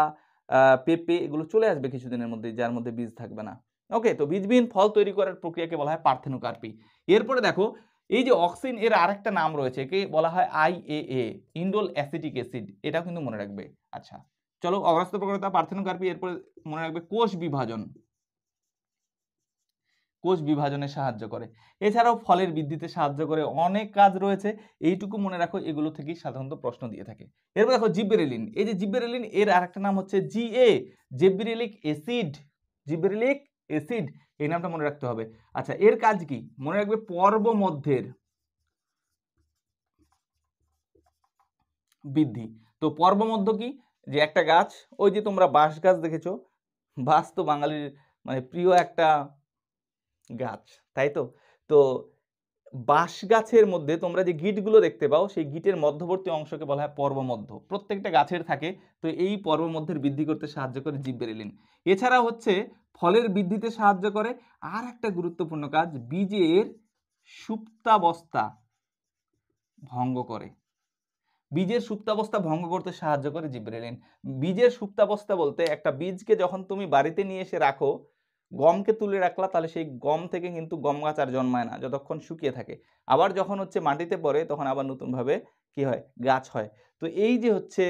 পেঁপে, এগুলো চলে আসবে কিছুদিনের মধ্যে, যার মধ্যে বীজ থাকবে না। ওকে, তো বীজবিহীন ফল তৈরি করার প্রক্রিয়াকে বলা হয় পার্থেনোকার্পি। এরপরে দেখো এই যে অক্সিন, এর আরেকটা নাম রয়েছে, একে বলা হয় IAA, ইন্ডোল অ্যাসিটিক অ্যাসিড। এটাও কিন্তু মনে রাখবে। আচ্ছা চলো, অগ্রাস্ত প্রকারতা, পার্থেনোকার্পি। এরপরে মনে রাখবে কোষ বিভাজন, কোষ বিভাজনে সাহায্য করে। এছাড়াও ফলের বৃদ্ধিতে সাহায্য করে, অনেক কাজ রয়েছে, এইটুকু মনে রাখো, এগুলো থেকেই সাধারণত প্রশ্ন দিয়ে থাকে। এরপর দেখো জিব্বেরেলিন। এই যে জিব্বেরেলিন, এর আরেকটা নাম হচ্ছে GA, gibberellic acid. Gibberellic acid, এই নামটা মনে রাখতে হবে। আচ্ছা, এর কাজ কি? মনে রাখবে পর্ব মধ্যের বৃদ্ধি। তো পর্ব মধ্য কি? যে একটা গাছ, ওই যে তোমরা বাঁশ গাছ দেখেছো, বাঁশ তো বাঙালির মানে প্রিয় একটা গাছ, তাই তো? তো বাঁশ গাছের মধ্যে তোমরা যে গিঁটগুলো দেখতে পাও, সেই গিঁটের মধ্যবর্তী অংশকে বলা হয় পর্বমধ্য। প্রত্যেকটা গাছের থাকে, তো এই পর্বমধ্যের বৃদ্ধি করতে সাহায্য করে জিব্বেরেলিন। এছাড়া হচ্ছে ফলের বৃদ্ধিতে সাহায্য করে। আর একটা গুরুত্বপূর্ণ কাজ, বীজের সুপ্তাবস্থা ভঙ্গ করে। বীজের সুপ্তাবস্থা ভঙ্গ করতে সাহায্য করে জিব্রেলিন। বীজের সুপ্তাবস্থা বলতে, একটা বীজকে যখন তুমি বাড়িতে নিয়ে এসে রাখো, গমকে তুলে রাখলা, তাহলে সেই গম থেকে কিন্তু গম গাছ আর জন্মায় না যতক্ষণ শুকিয়ে থাকে। আবার যখন হচ্ছে মাটিতে পড়ে, তখন আবার নতুনভাবে কি হয়? গাছ হয়। তো এই যে হচ্ছে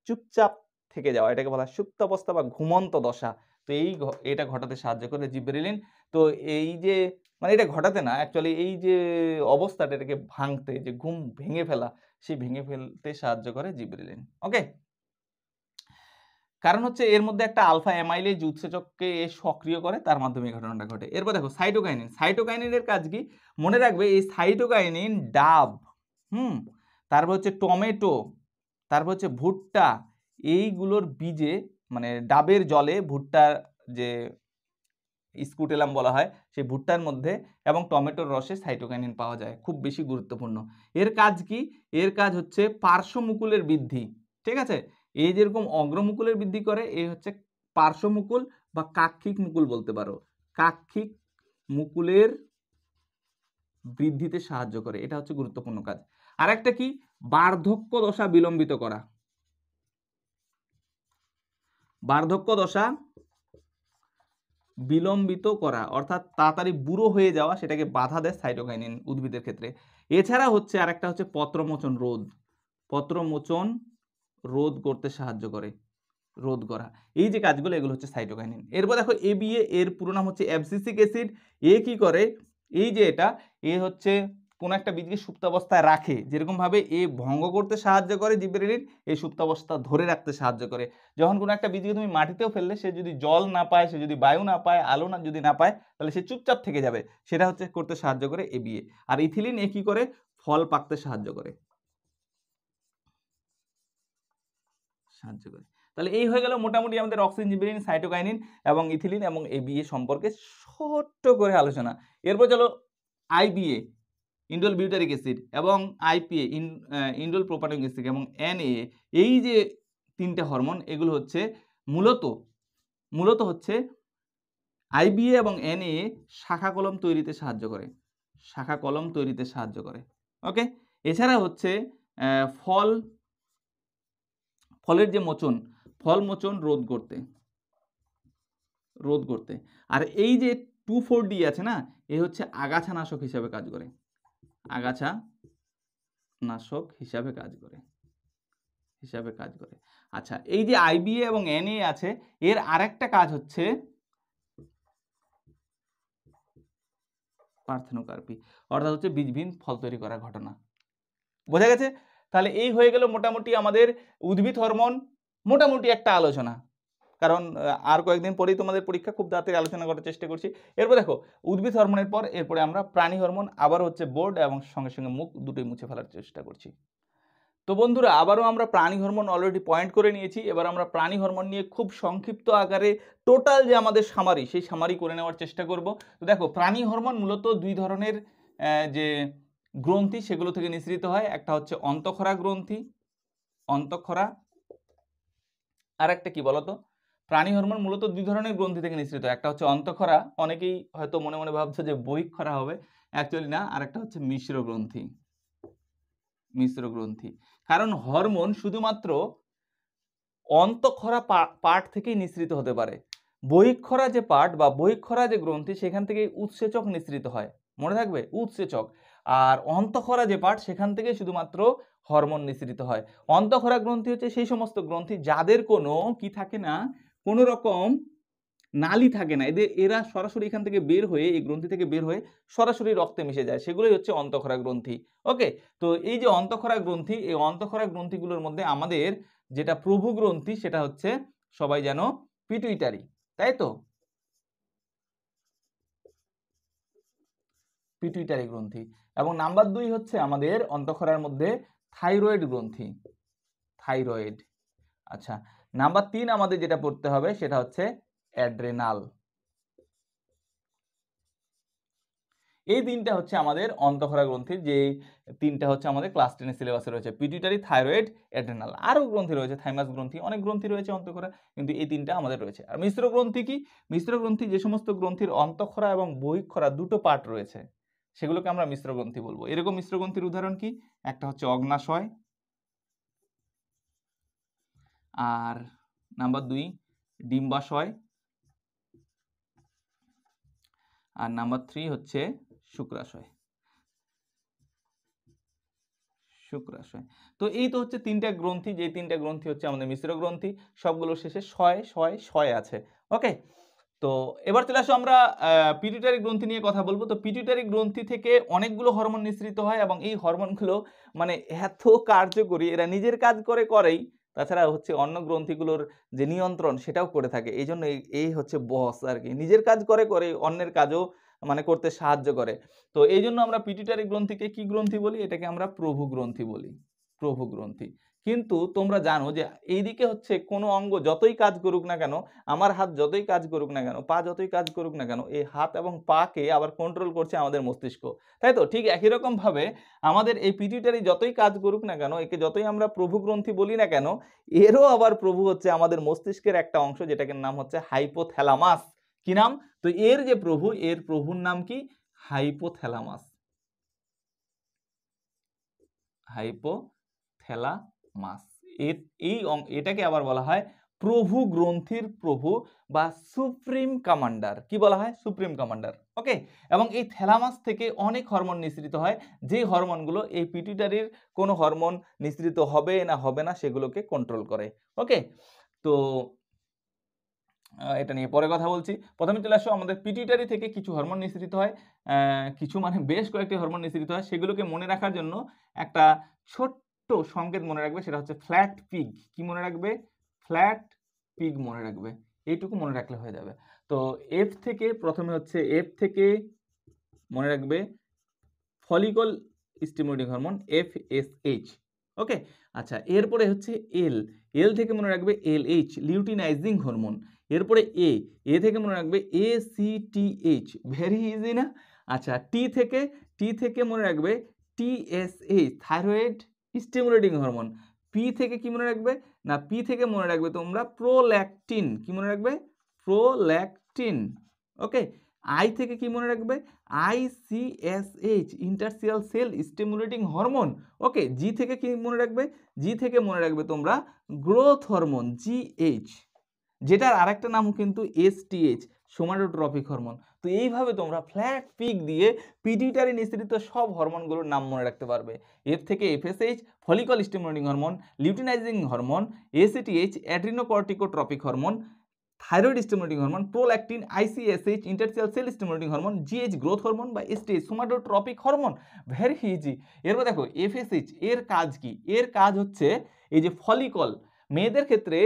চুপচাপ থেকে যাওয়া, এটাকে বলা হয় সুপ্তাবস্থা বা ঘুমন্ত দশা। তো এটা ঘটাতে সাহায্য করে জিব্রেলিন। তো এই যে মানে এটা ঘটাতে না, অ্যাকচুয়ালি এই যে অবস্থাটা, এটাকে ভাঙতে, যে ঘুম ভেঙে ফেলা, সেই ভেঙে ফেলতে সাহায্য করে জিব্রেলিন। ওকে, কারণ হচ্ছে এর মধ্যে একটা আলফা অ্যামাইলেজ উৎসেচককে সক্রিয় করে, তার মাধ্যমে এই ঘটনাটা ঘটে। এরপর দেখো সাইটোকাইনিন। সাইটোকাইনিনের কাজ কি? মনে রাখবে এই সাইটোকাইনিন ডাব, তারপর হচ্ছে টমেটো, তারপর হচ্ছে ভুট্টা, এইগুলোর বীজে মানে ডাবের জলে ভুট্টার যে স্কুটেলাম বলা হয়, সেই ভুট্টার মধ্যে এবং টমেটোর রসে সাইটোকাইনিন পাওয়া যায়। খুব বেশি গুরুত্বপূর্ণ। এর কাজ কি? এর কাজ হচ্ছে পার্শ্বমুকুলের বৃদ্ধি। ঠিক আছে, এই যেরকম অগ্রমুকুলের বৃদ্ধি করে, এই হচ্ছে পার্শ্বমুকুল বা কাক্ষিক মুকুল বলতে পারো। কাক্ষিক মুকুলের বৃদ্ধিতে সাহায্য করে, এটা হচ্ছে গুরুত্বপূর্ণ কাজ। আর একটা কি? বার্ধক্য দশা বিলম্বিত করা। বার্ধক্য দশা বিলম্বিত করা, অর্থাৎ তাড়াতাড়ি বুড়ো হয়ে যাওয়া, সেটাকে বাধা দেয় সাইটোকাইনিন উদ্ভিদের ক্ষেত্রে। এছাড়া হচ্ছে আরেকটা হচ্ছে পত্রমোচন রোধ। পত্রমোচন রোধ করতে সাহায্য করে, রোধ করা। এই যে কাজগুলো, এগুলো হচ্ছে সাইটোকাইনিন। এরপর দেখো ABA, এর পুরো নাম হচ্ছে অ্যাবসিসিক অ্যাসিড। এ কি করে? এই যে এটা, এ হচ্ছে কোন একটা বীজকে সুপ্তাবস্থায় রাখে, যেরকম ভাবে এ ভঙ্গ করতে সাহায্য করে জিব্রেলিন, এই সুপ্তাবস্থা ধরে রাখতে সাহায্য করে। যখন কোনো একটা বীজকে তুমি মাটিতেও ফেললে, সে যদি জল না পায়, সে যদি বায়ু না পায়, আলো না যদি না পায়, তাহলে সে চুপচাপ থেকে যাবে। সেটা হচ্ছে করতে সাহায্য করে ABA। আর ইথিলিন, এ কি করে? ফল পাকতে সাহায্য করে, তাহলে এই হয়ে গেল মোটামুটি আমাদের অক্সিন, জিবরেলিন, সাইটোকাইনিন এবং ইথিলিন এবং ABA সম্পর্কে ছোট্ট করে আলোচনা। এরপর চলো IBA, ইন্ডোল বিউটারিক অ্যাসিড, এবং IPA, ইন্ডোল প্রোপানোয়িক অ্যাসিড, এবং NA, এই যে তিনটে হরমোন, এগুলো হচ্ছে মূলত হচ্ছে IBA এবং NA শাখা কলম তৈরিতে সাহায্য করে, শাখা কলম তৈরিতে সাহায্য করে। ওকে, এছাড়া হচ্ছে ফলের যে মোচন, ফল মোচন রোধ করতে। আর এই যে 2,4-D আছে না, এ হচ্ছে আগাছা নাশক হিসাবে কাজ করে, আগাছা নাশক হিসাবে কাজ করে। আচ্ছা, এই যে IBA এবং NA আছে, এর আরেকটা কাজ হচ্ছে পার্থেনোকার্পি, অর্থাৎ হচ্ছে বীজবিহীন ফল তৈরি করার ঘটনা। বোঝা গেছে? তাহলে এই হয়ে গেল মোটামুটি আমাদের উদ্ভিদ হরমোন, মোটামুটি একটা আলোচনা। কারণ আর কয়েকদিন পরেই তোমাদের পরীক্ষা, খুব তাড়াতাড়ি আলোচনা করার চেষ্টা করছি। এরপর দেখো উদ্ভিদ হরমোনের পর এরপরে আমরা প্রাণী হরমোন, আবার হচ্ছে বোর্ড এবং সঙ্গে সঙ্গে মুখ দুটোই মুছে ফেলার চেষ্টা করছি। তো বন্ধুরা আবারও আমরা প্রাণী হরমোন অলরেডি পয়েন্ট করে নিয়েছি। এবার আমরা প্রাণী হরমোন নিয়ে খুব সংক্ষিপ্ত আকারে টোটাল যে আমাদের সামারি, সেই সামারি করে নেওয়ার চেষ্টা করব। তো দেখো, প্রাণী হরমোন মূলত দুই ধরনের যে গ্রন্থি সেগুলো থেকে নিঃসৃত হয়। একটা হচ্ছে অন্তঃক্ষরা গ্রন্থি, অন্তঃক্ষরা, আর একটা কি বলতো, প্রাণী হরমোন মূলত দুই ধরনের গ্রন্থি থেকে নিঃসৃত হয়। একটা হচ্ছে অন্তঃক্ষরা, অনেকেই হয়তো মনে মনে ভাবছে যে বহিঃক্ষরা হবে, অ্যাকচুয়ালি না। আর একটা হচ্ছে মিশ্র গ্রন্থি, মিশ্র গ্রন্থি। কারণ হরমোন শুধুমাত্র অন্তঃক্ষরা পার্ট থেকেই নিঃসৃত হতে পারে। বহিঃক্ষরা যে পার্ট বা বহিঃক্ষরা যে গ্রন্থি, সেখান থেকে উৎসেচক নিঃসৃত হয়, মনে থাকবে, উৎসেচক। আর অন্তঃক্ষরা যে পার্ট, সেখান থেকে শুধুমাত্র হরমোন নিঃসৃত হয়। অন্তঃক্ষরা গ্রন্থি হচ্ছে সেই সমস্ত গ্রন্থি যাদের কোনো কি থাকে না, কোনো রকম নালী থাকে না, এরা সরাসরি এখান থেকে বের হয়ে, এই গ্রন্থি থেকে বের হয়ে সরাসরি রক্তে মিশে যায়, সেগুলোই হচ্ছে অন্তঃক্ষরা গ্রন্থি। ওকে, তো এই যে অন্তঃক্ষরা গ্রন্থি, এই অন্তঃক্ষরা গ্রন্থিগুলোর মধ্যে আমাদের যেটা প্রভু গ্রন্থি সেটা হচ্ছে সবাই জানো পিটুইটারি, তাই তো, পিটুইটারি গ্রন্থি। এবং নাম্বার 2 হচ্ছে আমাদের অন্তঃক্ষরার মধ্যে থাইরয়েড গ্রন্থি, থাইরয়েড। আচ্ছা, নাম্বার 3 আমাদের যেটা পড়তে হবে সেটা হচ্ছে অ্যাড্রেনাল। এই তিনটা হচ্ছে আমাদের অন্তঃক্ষরা গ্রন্থির, যে তিনটা হচ্ছে আমাদের ক্লাস 10 সিলেবাসে রয়েছে, পিটুইটারি, থাইরয়েড, অ্যাড্রেনাল। আরও গ্রন্থি রয়েছে, থাইমাস গ্রন্থি, অনেক গ্রন্থি রয়েছে অন্তঃক্ষরা, কিন্তু এই তিনটা আমাদের রয়েছে। আর মিশ্র গ্রন্থি কি? মিশ্র গ্রন্থি যে সমস্ত গ্রন্থির অন্তঃক্ষরা এবং বহিঃক্ষরা দুটো পার্ট রয়েছে, সেগুলোকে আমরা মিশ্র গ্রন্থি বলবো। এরকম মিশ্র গ্রন্থির উদাহরণ কি? একটা হচ্ছে অগ্নাশয়, আর নাম্বার 2 ডিম্বাশয়, আর নাম্বার 3 হচ্ছে শুক্রাশয়, শুক্রাশয়। তো এই তো হচ্ছে তিনটা গ্রন্থি, যে তিনটা গ্রন্থি হচ্ছে আমাদের মিশ্র গ্রন্থি। সবগুলো শেষে শয় শয় শয় আছে। ওকে, তো এবার চলে আসো আমরা পিটুইটারি গ্রন্থি নিয়ে কথা বলবো। তো পিটুইটারি গ্রন্থি থেকে অনেকগুলো হরমোন নিঃসৃত হয়, এবং এই হরমোনগুলো মানে এত কার্যকরী, এরা নিজের কাজ করেই, তাছাড়া হচ্ছে অন্য গ্রন্থিগুলোর যে নিয়ন্ত্রণ সেটাও করে থাকে। এই জন্য এই হচ্ছে বস আর কি, নিজের কাজ করে অন্যের কাজও মানে করতে সাহায্য করে। তো এই জন্য আমরা পিটুইটারি গ্রন্থিকে কি গ্রন্থি বলি? এটাকে আমরা প্রভু গ্রন্থি বলি, প্রভু গ্রন্থি। কিন্তু তোমরা জানো যে এইদিকে হচ্ছে কোনো অঙ্গ যতই কাজ করুক না কেন, আমার হাত যতই কাজ করুক না কেন, পা যতই কাজ করুক না কেন, এই হাত এবং পাকে আবার কন্ট্রোল করছে আমাদের মস্তিষ্ক, তাই তো? ঠিক একই রকম ভাবে আমাদের এই পিটুইটারি যতই কাজ করুক না কেন, একে যতই আমরা প্রভু গ্রন্থি বলি না কেন, এরও আবার প্রভু হচ্ছে আমাদের মস্তিষ্কের একটা অংশ, যেটাকে নাম হচ্ছে হাইপোথ্যালামাস। কি নাম? তো এর যে প্রভু, এর প্রভুর নাম কি? Hypothalamus, hypothalamus. এটাকে আবার বলা হয় প্রভু গ্রন্থির প্রভু বা সুপ্রিম কমান্ডার। কি বলা হয়? Supreme commander. ওকে, এবং এই থ্যালামাস থেকে অনেক হরমোন নিঃসৃত হয়, যে হরমোনগুলো এই পিটুইটারির কোনো হরমোন নিঃসৃত হবে না সেগুলোকে কন্ট্রোল করে। ওকে, তো এটা নিয়ে পরে কথা বলছি। প্রথমে চলে আসো, আমাদের পিটুইটারি থেকে কিছু হরমোন নিঃসৃত হয়, কিছু মানে বেশ কয়েকটি হরমোন নিঃসৃত হয়। সেগুলোকে মনে রাখার জন্য একটা ছোট্ট সংকেত মনে রাখবে, সেটা হচ্ছে ফ্ল্যাট পিগ। কি মনে রাখবে? ফ্ল্যাট পিগ মনে রাখবে, এইটুকু মনে রাখলে হয়ে যাবে। তো এফ থেকে প্রথমে হচ্ছে, এফ থেকে মনে রাখবে ফলিকল স্টিমুলেটিং হরমোন, FSH। ওকে, আচ্ছা, এরপরে হচ্ছে এল, এল থেকে মনে রাখবে LH, লিউটিনাইজিং হরমোন। এরপরে এ থেকে মনে রাখবে ACTH, ভেরি ইজি না? আচ্ছা, টি থেকে মনে রাখবে TSH, thyroid stimulating hormone. P থেকে কি মনে রাখবে? না, পি থেকে মনে রাখবে তোমরা প্রোল্যাকটিন। কি মনে রাখবে? প্রোল্যাকটিন। ওকে, আই থেকে কি মনে রাখবে? ICSH, interstitial cell stimulating hormone. Okay, G থেকে কি মনে রাখবে? জি থেকে মনে রাখবে তোমরা গ্রোথ হরমোন, GH, যেটার আরেকটা নাম কিন্তু STH, সোমাটোট্রপিক হরমোন। তো এইভাবে তোমরা ফ্ল্যাট পিক দিয়ে পিটুইটারি নিঃসৃত সব হরমোনগুলোর নাম মনে রাখতে পারবে। এফ থেকে FSH, follicle stimulating hormone, luteinising hormone, ACTH, adrenocorticotropic hormone, thyroid stimulating hormone, prolactin, ICSH, interstitial cell stimulating hormone, GH, growth hormone বা STH, somatotropic hormone. Very easy. এরপর দেখো FSH, এর কাজ কি? এর কাজ হচ্ছে এই যে ফলিকল, মেয়েদের ক্ষেত্রে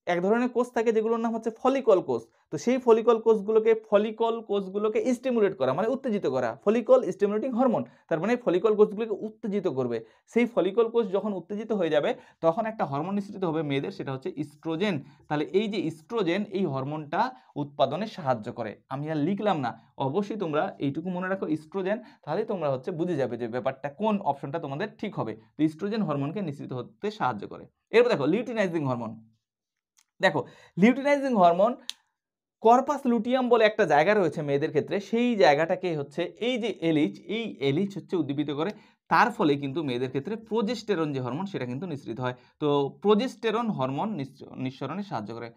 এক ধরনের কোষ থাকে যেগুলোর নাম হচ্ছে ফলিকল কোষ। তো সেই ফলিকল কোষগুলোকে স্টিমুলেট করা মানে উত্তেজিত করা, ফলিকল স্টিমুলেটিং হরমোন। তার মানে ফলিকল কোষগুলোকে উত্তেজিত করবে। সেই ফলিকল কোষ যখন উত্তেজিত হয়ে যাবে তখন একটা হরমোন নিঃসৃত হবে মেয়েদের, সেটা হচ্ছে ইস্ট্রোজেন। তাহলে এই যে ইস্ট্রোজেন, এই হরমোনটা উৎপাদনে সাহায্য করে। আমি আর লিখলাম না, অবশ্যই তোমরা এইটুকু মনে রাখো ইস্ট্রোজেন, তাহলে তোমরা হচ্ছে বুঝে যাবে যে ব্যাপারটা কোন অপশনটা তোমাদের ঠিক হবে। তো ইস্ট্রোজেন হরমোনকে নিঃসৃত হতে সাহায্য করে। এরপর দেখো লিউটিনাইজিং হরমোন। দেখো লিউটিনাইজিং হরমোন, কর্পাস লুটিয়াম বলে একটা জায়গা রয়েছে মেয়েদের ক্ষেত্রে, সেই জায়গাটাকে হচ্ছে এই যে এলিচ হচ্ছে উদ্দীপিত করে। তার ফলে কিন্তু মেয়েদের ক্ষেত্রে প্রোজেস্টেরন যে হরমোন সেটা কিন্তু নিঃসৃত হয়। তো প্রোজেস্টেরন হরমোন নিঃসরণে সাহায্য করে,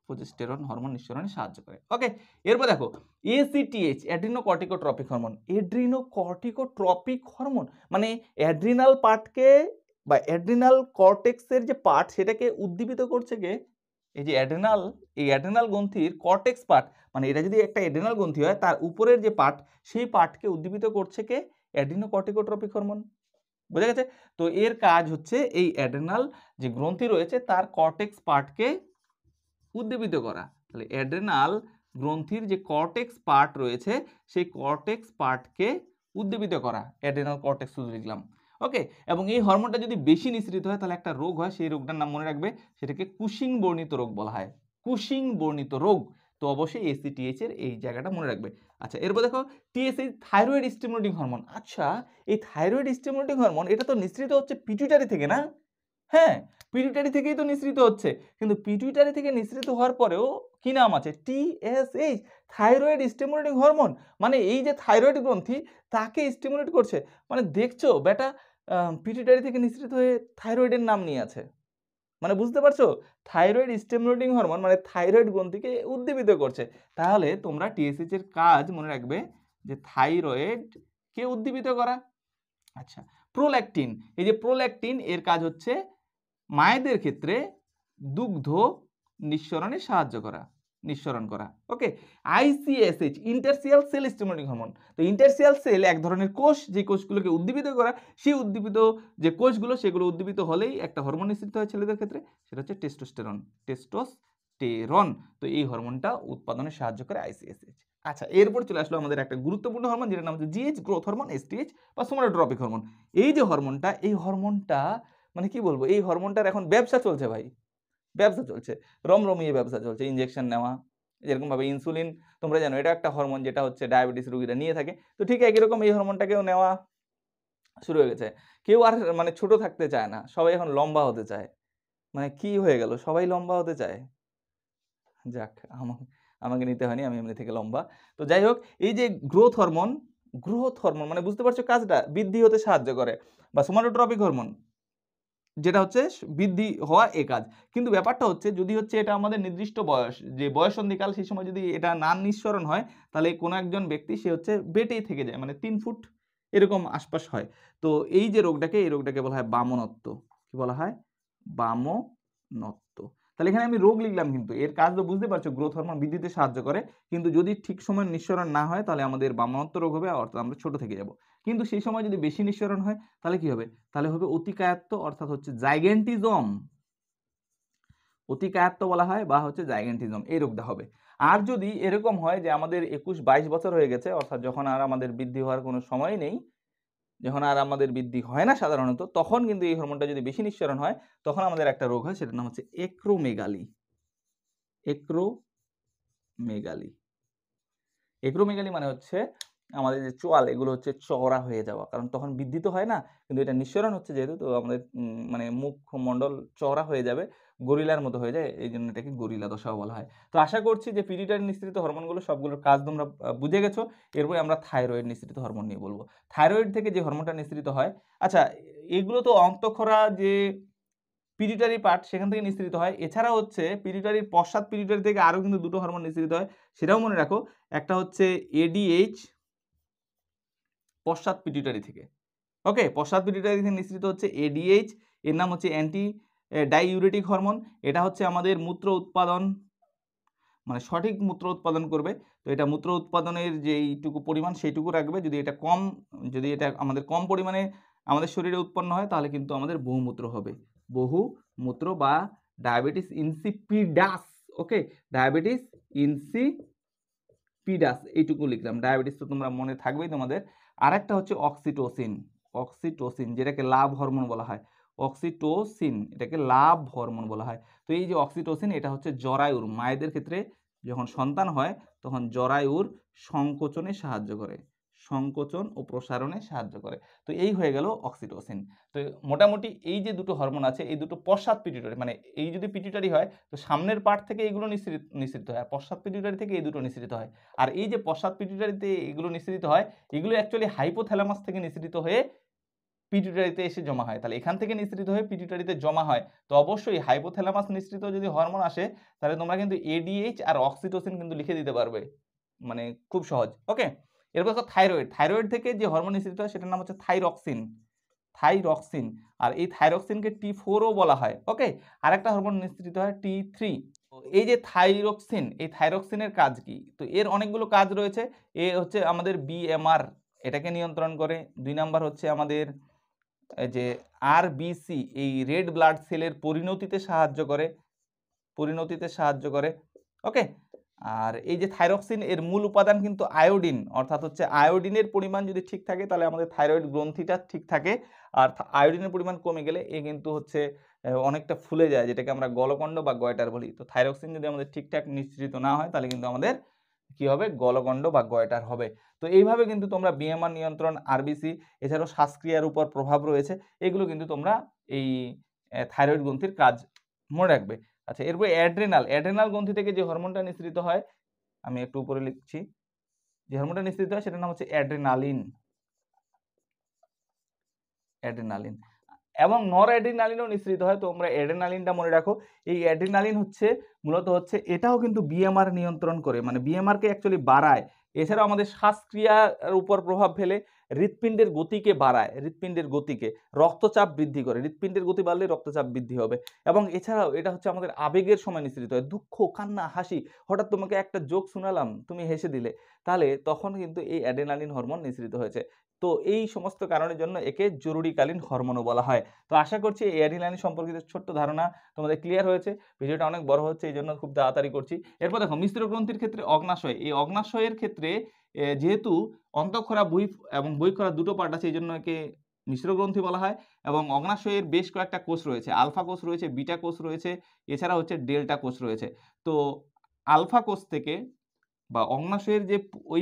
প্রোজেস্টেরন হরমোন নিঃসরণে সাহায্য করে। ওকে, এরপর দেখো ACTH, adrenocorticotropic hormone. Adrenocorticotropic hormone মানে অ্যাড্রিনাল পার্টকে বা অ্যাড্রিনাল কর্টেক্সের যে পার্ট সেটাকে উদ্দীপিত করছে কে? এই যে এই অ্যাড্রিনাল গ্রন্থির কর্টেক্স পার্ট, মানে এটা যদি একটা অ্যাড্রিনাল গ্রন্থি হয় তার উপরের যে পার্ট সেই পার্টকে উদ্দীপিত করছে কে? Adrenocorticotropic hormone. বোঝা গেছে? তো এর কাজ হচ্ছে এই অ্যাড্রিনাল যে গ্রন্থি রয়েছে তার কর্টেক্স পার্টকে উদ্দীপিত করা। তাহলে অ্যাড্রিনাল গ্রন্থির যে কর্টেক্স পার্ট রয়েছে সেই কর্টেক্স পার্টকে উদ্দীপিত করা, অ্যাড্রিনাল কর্টেক্স শুধু লিখলাম। ওকে, এবং এই হরমোনটা যদি বেশি নিঃসৃত হয় তাহলে একটা রোগ হয়, সেই রোগটার নাম মনে রাখবে, সেটাকে কুশিং বর্ণিত রোগ বলা হয়। কুশিং বর্ণিত রোগ। তো অবশ্যই এসিটিএইচ এর এই জায়গাটা মনে রাখবে। আচ্ছা, এরপর দেখো টিএসএইচ, থাইরয়েড স্টিমুলেটিং হরমোন। আচ্ছা, এই থাইরয়েড স্টিমুলেটিং হরমোন এটা তো নিঃসৃত হচ্ছে পিটুইটারি থেকে, না? হ্যাঁ, পিটুইটারি থেকেই তো নিঃসৃত হচ্ছে, কিন্তু পিটুইটারি থেকে নিঃসৃত হওয়ার পরেও কি নাম আছে? TSH, thyroid stimulating hormone. মানে এই যে থাইরয়েড গ্রন্থি তাকে স্টিমুলেট করছে। মানে দেখছো বেটা, পিটুইটারি থেকে নিঃসৃত হয়ে থাইরয়েডের নাম নিয়ে আছে। মানে বুঝতে পারছো, থাইরয়েড স্টিমুলেটিং হরমোন মানে থাইরয়েড গ্রন্থিকে উদ্দীপিত করছে। তাহলে তোমরা টিএসএইচ এর কাজ মনে রাখবে যে থাইরয়েডকে উদ্দীপিত করা। আচ্ছা, প্রোল্যাকটিন, এই যে প্রোল্যাকটিন এর কাজ হচ্ছে মায়েদের ক্ষেত্রে দুগ্ধ নিঃসরণ করা। ওকে, আইসিএসএইচ, ইন্টারসিয়াল সেল স্টিমুলেটিং হরমোন। তো ইন্টারসিয়াল সেল এক ধরনের কোষ, যে কোষগুলোকে উদ্দীপিত করা, সেই উদ্দীপিত যে কোষগুলো সেগুলো উদ্দীপিত হলেই একটা হরমোন নিঃসৃত হয় ছেলেদের ক্ষেত্রে, সেটা হচ্ছে টেস্টোস্টেরন। তো এই হরমোনটা উৎপাদনে সাহায্য করে আইসিএসএইচ। আচ্ছা, এরপর চলে আসলো আমাদের একটা গুরুত্বপূর্ণ হরমোন যেটার নাম হচ্ছে জিএইচ, গ্রোথ হরমোন, এসটিএইচ বা সোমাটোট্রপিক হরমোন। এই যে হরমোনটা, এই হরমোনটা মানে কি বলবো, এই হরমোনটার এখন ব্যবসা চলছে ভাই, ব্যবসা চলছে, রমরমিয়ে ব্যবসা চলছে। ইনজেকশন নেওয়া, যেরকম ভাবে ইনসুলিন তোমরা জানো এটা একটা হরমোন যেটা হচ্ছে ডায়াবেটিস রোগীরা নিয়ে থাকে, তো ঠিক একই রকম এই হরমোনটাকেও নেওয়া শুরু হয়ে গেছে। কেউ আর মানে ছোট থাকতে চায় না, সবাই এখন লম্বা হতে চায়। মানে কি হয়ে গেল, সবাই লম্বা হতে চায়। যাক, আমাকে নিতে হয়নি, আমি এমনি থেকে লম্বা। তো যাই হোক, এই যে গ্রোথ হরমোন মানে বুঝতে পারছো কাজটা, বৃদ্ধি হতে সাহায্য করে। বা সোমাটোট্রপিক হরমোন যেটা হচ্ছে বৃদ্ধি হওয়া এ কাজ। কিন্তু ব্যাপারটা হচ্ছে যদি হচ্ছে এটা আমাদের নির্দিষ্ট বয়স, যে বয়সন্ধিকাল, সেই সময় যদি এটা না নিঃসরণ হয় তাহলে কোনো একজন ব্যক্তি সে হচ্ছে বেটেই থেকে যায়, মানে 3 ফুট এরকম আশপাশ হয়। তো এই যে রোগটাকে, এই রোগটাকে বলা হয় বামনত্ব। কি বলা হয়? বামনত্ব। তাহলে এখানে আমি রোগ লিখলাম, কিন্তু এর কাজ তো বুঝতে পারছো, গ্রোথ হরমোন বৃদ্ধিতে সাহায্য করে। কিন্তু যদি ঠিক সময় নিঃসরণ না হয় তাহলে আমাদের বামনত্ব রোগ হবে, অর্থাৎ আমরা ছোট থেকে যাব। কিন্তু সেই সময় যদি বেশি নিঃসরণ হয় তাহলে কি হবে? তাহলে হবে অতিকায়ত্ব, অর্থাৎ হচ্ছে জাইগেন্টিজম। অতিকায়ত্ব বলা হয় বা হচ্ছে জাইগেন্টিজম, এই রোগটা হবে। আর যদি এরকম হয় যে আমাদের 21-22 বছর হয়ে গেছে, অর্থাৎ যখন আর আমাদের বৃদ্ধি হওয়ার কোনো সময় নেই, যখন আর আমাদের বৃদ্ধি হয় না সাধারণত, তখন কিন্তু এই হরমোনটা যদি বেশি নিঃসরণ হয় তখন আমাদের একটা রোগ হয়, সেটার নাম হচ্ছে একক্রোমেগালি। একক্রোমেগালি মানে হচ্ছে আমাদের যে চোয়াল, এগুলো হচ্ছে চওড়া হয়ে যাওয়া, কারণ তখন বৃদ্ধি তো হয় না, কিন্তু এটা নিঃসরণ হচ্ছে যেহেতু, তো আমাদের মানে মুখমণ্ডল চওড়া হয়ে যাবে, গরিলার মতো হয়ে যায়, এই জন্য এটাকে গরিলা দশাও বলা হয়। তো আশা করছি যে পিটুইটারি নিঃসৃত হরমোনগুলো সবগুলোর কাজ তোমরা বুঝে গেছো। এরপরে আমরা থাইরয়েড নিঃসৃত হরমোন নিয়ে বলবো। থাইরয়েড থেকে যে হরমোনটা নিঃসৃত হয়, আচ্ছা এগুলো তো অন্তঃক্ষরা যে পিটুইটারি পার্ট সেখান থেকে নিঃসৃত হয়। এছাড়া হচ্ছে পিটুইটারির পশ্চাৎ পিটুইটারি থেকে আরও কিন্তু দুটো হরমোন নিঃসৃত হয়, সেটাও মনে রাখো। একটা হচ্ছে এডিএইচ, পশ্চাৎ পিটুইটারি থেকে। ওকে, পশ্চাৎ পিটুইটারি থেকে নিঃসৃত হচ্ছে এডিএইচ, এর নাম হচ্ছে অ্যান্টি ডাইউরেটিক হরমোন। এটা হচ্ছে আমাদের মূত্র উৎপাদন, মানে সঠিক মূত্র উৎপাদন করবে। তো এটা মূত্র উৎপাদনের যেইটুকু পরিমাণ সেইটুকু রাখবে। যদি এটা আমাদের কম পরিমাণে আমাদের শরীরে উৎপন্ন হয় তাহলে কিন্তু আমাদের বহুমূত্র হবে, বহুমূত্র বা ডায়াবেটিস ইনসিপিডাস, ওকে, ডায়াবেটিস ইনসিপিডাস, এইটুকু লিখলাম। ডায়াবেটিস তো তোমরা মনে থাকবেই তোমাদের। আরেকটা হচ্ছে অক্সিটোসিন, অক্সিটোসিন যেটাকে লাভ হরমোন বলা হয়, অক্সিটোসিন এটাকে লাভ হরমোন বলা হয়। তো এই যে অক্সিটোসিন, এটা হচ্ছে জরায়ুর, মায়েদের ক্ষেত্রে যখন সন্তান হয় তখন জরায়ুর সংকোচনে সাহায্য করে, সংকোচন ও প্রসারণে সাহায্য করে। তো এই হয়ে গেল অক্সিটোসিন। তো মোটামুটি এই যে দুটো হরমোন আছে, এই দুটো পশ্চাৎ পিটুইটারি, মানে এই যদি পিটুইটারি হয় তো সামনের পার্ট থেকে এগুলো নিঃসৃত হয়, আর পশ্চাৎ পিটুইটারি থেকে এই দুটো নিঃসৃত হয়। আর এই যে পশ্চাৎ পিটুইটারিতে এগুলো নিঃসৃত হয়, এগুলো অ্যাকচুয়ালি হাইপোথ্যালামাস থেকে নিঃসৃত হয়ে পিটুইটারিতে এসে জমা হয়। তাহলে এখান থেকে নিঃসৃত হয়ে পিটুইটারিতে জমা হয়, তো অবশ্যই হাইপোথ্যালামাস নিঃসৃত যদি হরমোন আসে তাহলে তোমরা কিন্তু এডিএইচ আর অক্সিটোসিন কিন্তু লিখে দিতে পারবে, মানে খুব সহজ। ওকে, এরপর দেখো থাইরয়েড, থাইরয়েড থেকে যে হরমোন নিঃসৃত হয় সেটার নাম হচ্ছে থাইরক্সিন, থাইরক্সিন। আর এই থাইরক্সিনকে T4ও বলা হয়। ওকে, আরেকটা হরমোন নিঃসৃত হয় T3। এই যে থাইরক্সিন, এই থাইরক্সিনের কাজ কি? তো এর অনেকগুলো কাজ রয়েছে। এ হচ্ছে আমাদের বিএমআর, এটাকে নিয়ন্ত্রণ করে। 2 নাম্বার হচ্ছে আমাদের যে আরবিসি, এই রেড ব্লাড সেলের পরিণতিতে সাহায্য করে, পরিণতিতে সাহায্য করে। ওকে, আর এই যে থাইরক্সিন এর মূল উপাদান কিন্তু আয়োডিন, অর্থাৎ হচ্ছে আয়োডিনের পরিমাণ যদি ঠিক থাকে তাহলে আমাদের থাইরয়েড গ্রন্থিটা ঠিক থাকে। আর আয়োডিনের পরিমাণ কমে গেলে এ কিন্তু হচ্ছে অনেকটা ফুলে যায়, যেটাকে আমরা গলগণ্ড বা গয়টার বলি। তো থাইরক্সিন যদি আমাদের ঠিকঠাক নিঃসৃত না হয় তাহলে কিন্তু আমাদের কি হবে, গলগণ্ড বা গয়টার হবে। তো এইভাবে কিন্তু তোমরা বিএমআর নিয়ন্ত্রণ, আরবিসি, এছাড়াও শ্বাসক্রিয়ার উপর প্রভাব রয়েছে, এগুলো কিন্তু তোমরা এই থাইরয়েড গ্রন্থির কাজ মনে রাখবে। আচ্ছা, এরপর অ্যাড্রেনাল, অ্যাড্রেনাল গ্রন্থি থেকে যে হরমোনটা নিঃসৃত হয়, আমি একটু উপরে লিখছি, যে হরমোনটা নিঃসৃত হয় সেটার নাম হচ্ছে অ্যাড্রেনালিন, অ্যাড্রেনালিন। এবং নর অ্যাড্রিনালিনও নিঃসৃত হয়। তো তোমরা অ্যাড্রেনালিনটা মনে রাখো। এই অ্যাড্রেনালিন হচ্ছে মূলত হচ্ছে এটাও কিন্তু বিএমআর নিয়ন্ত্রণ করে, মানে বিএমআরকে অ্যাকচুয়ালি বাড়ায়। এছাড়াও আমাদের শ্বাসক্রিয়ার উপর প্রভাব ফেলে, হৃৎপিণ্ডের গতিকে বাড়ায়, হৃৎপিণ্ডের গতিকে, রক্তচাপ বৃদ্ধি করে, হৃৎপিণ্ডের গতি বাড়লে রক্তচাপ বৃদ্ধি হবে। এবং এছাড়াও এটা হচ্ছে আমাদের আবেগের সময় নিঃসৃত হয়, দুঃখ, কান্না, হাসি, হঠাৎ তোমাকে একটা জোক শোনালাম, তুমি হেসে দিলে, তাহলে তখন কিন্তু এই অ্যাড্রেনালিন হরমোন নিঃসৃত হয়েছে। তো এই সমস্ত কারণের জন্য একে জরুরিকালীন হরমোনও বলা হয়। তো আশা করছি এই অ্যাড্রিনালিন সম্পর্কিত ছোট্ট ধারণা তোমাদের ক্লিয়ার হয়েছে। ভিডিওটা অনেক বড় হচ্ছে, এই জন্য খুব তাড়াতাড়ি করছি। এরপর দেখো মিশ্র গ্রন্থির ক্ষেত্রে অগ্নাশয়, এই অগ্নাশয়ের ক্ষেত্রে যেহেতু অন্তঃক্ষরা এবং বহিঃক্ষরা দুটো পার্ট আছে, এই জন্য একে মিশ্র গ্রন্থি বলা হয়। এবং অগ্নাশয়ের বেশ কয়েকটা কোষ রয়েছে, আলফা কোষ রয়েছে, বিটা কোষ রয়েছে, এছাড়া হচ্ছে ডেল্টা কোষ রয়েছে। তো আলফা কোষ থেকে বা অগ্নাশয়ের যে ওই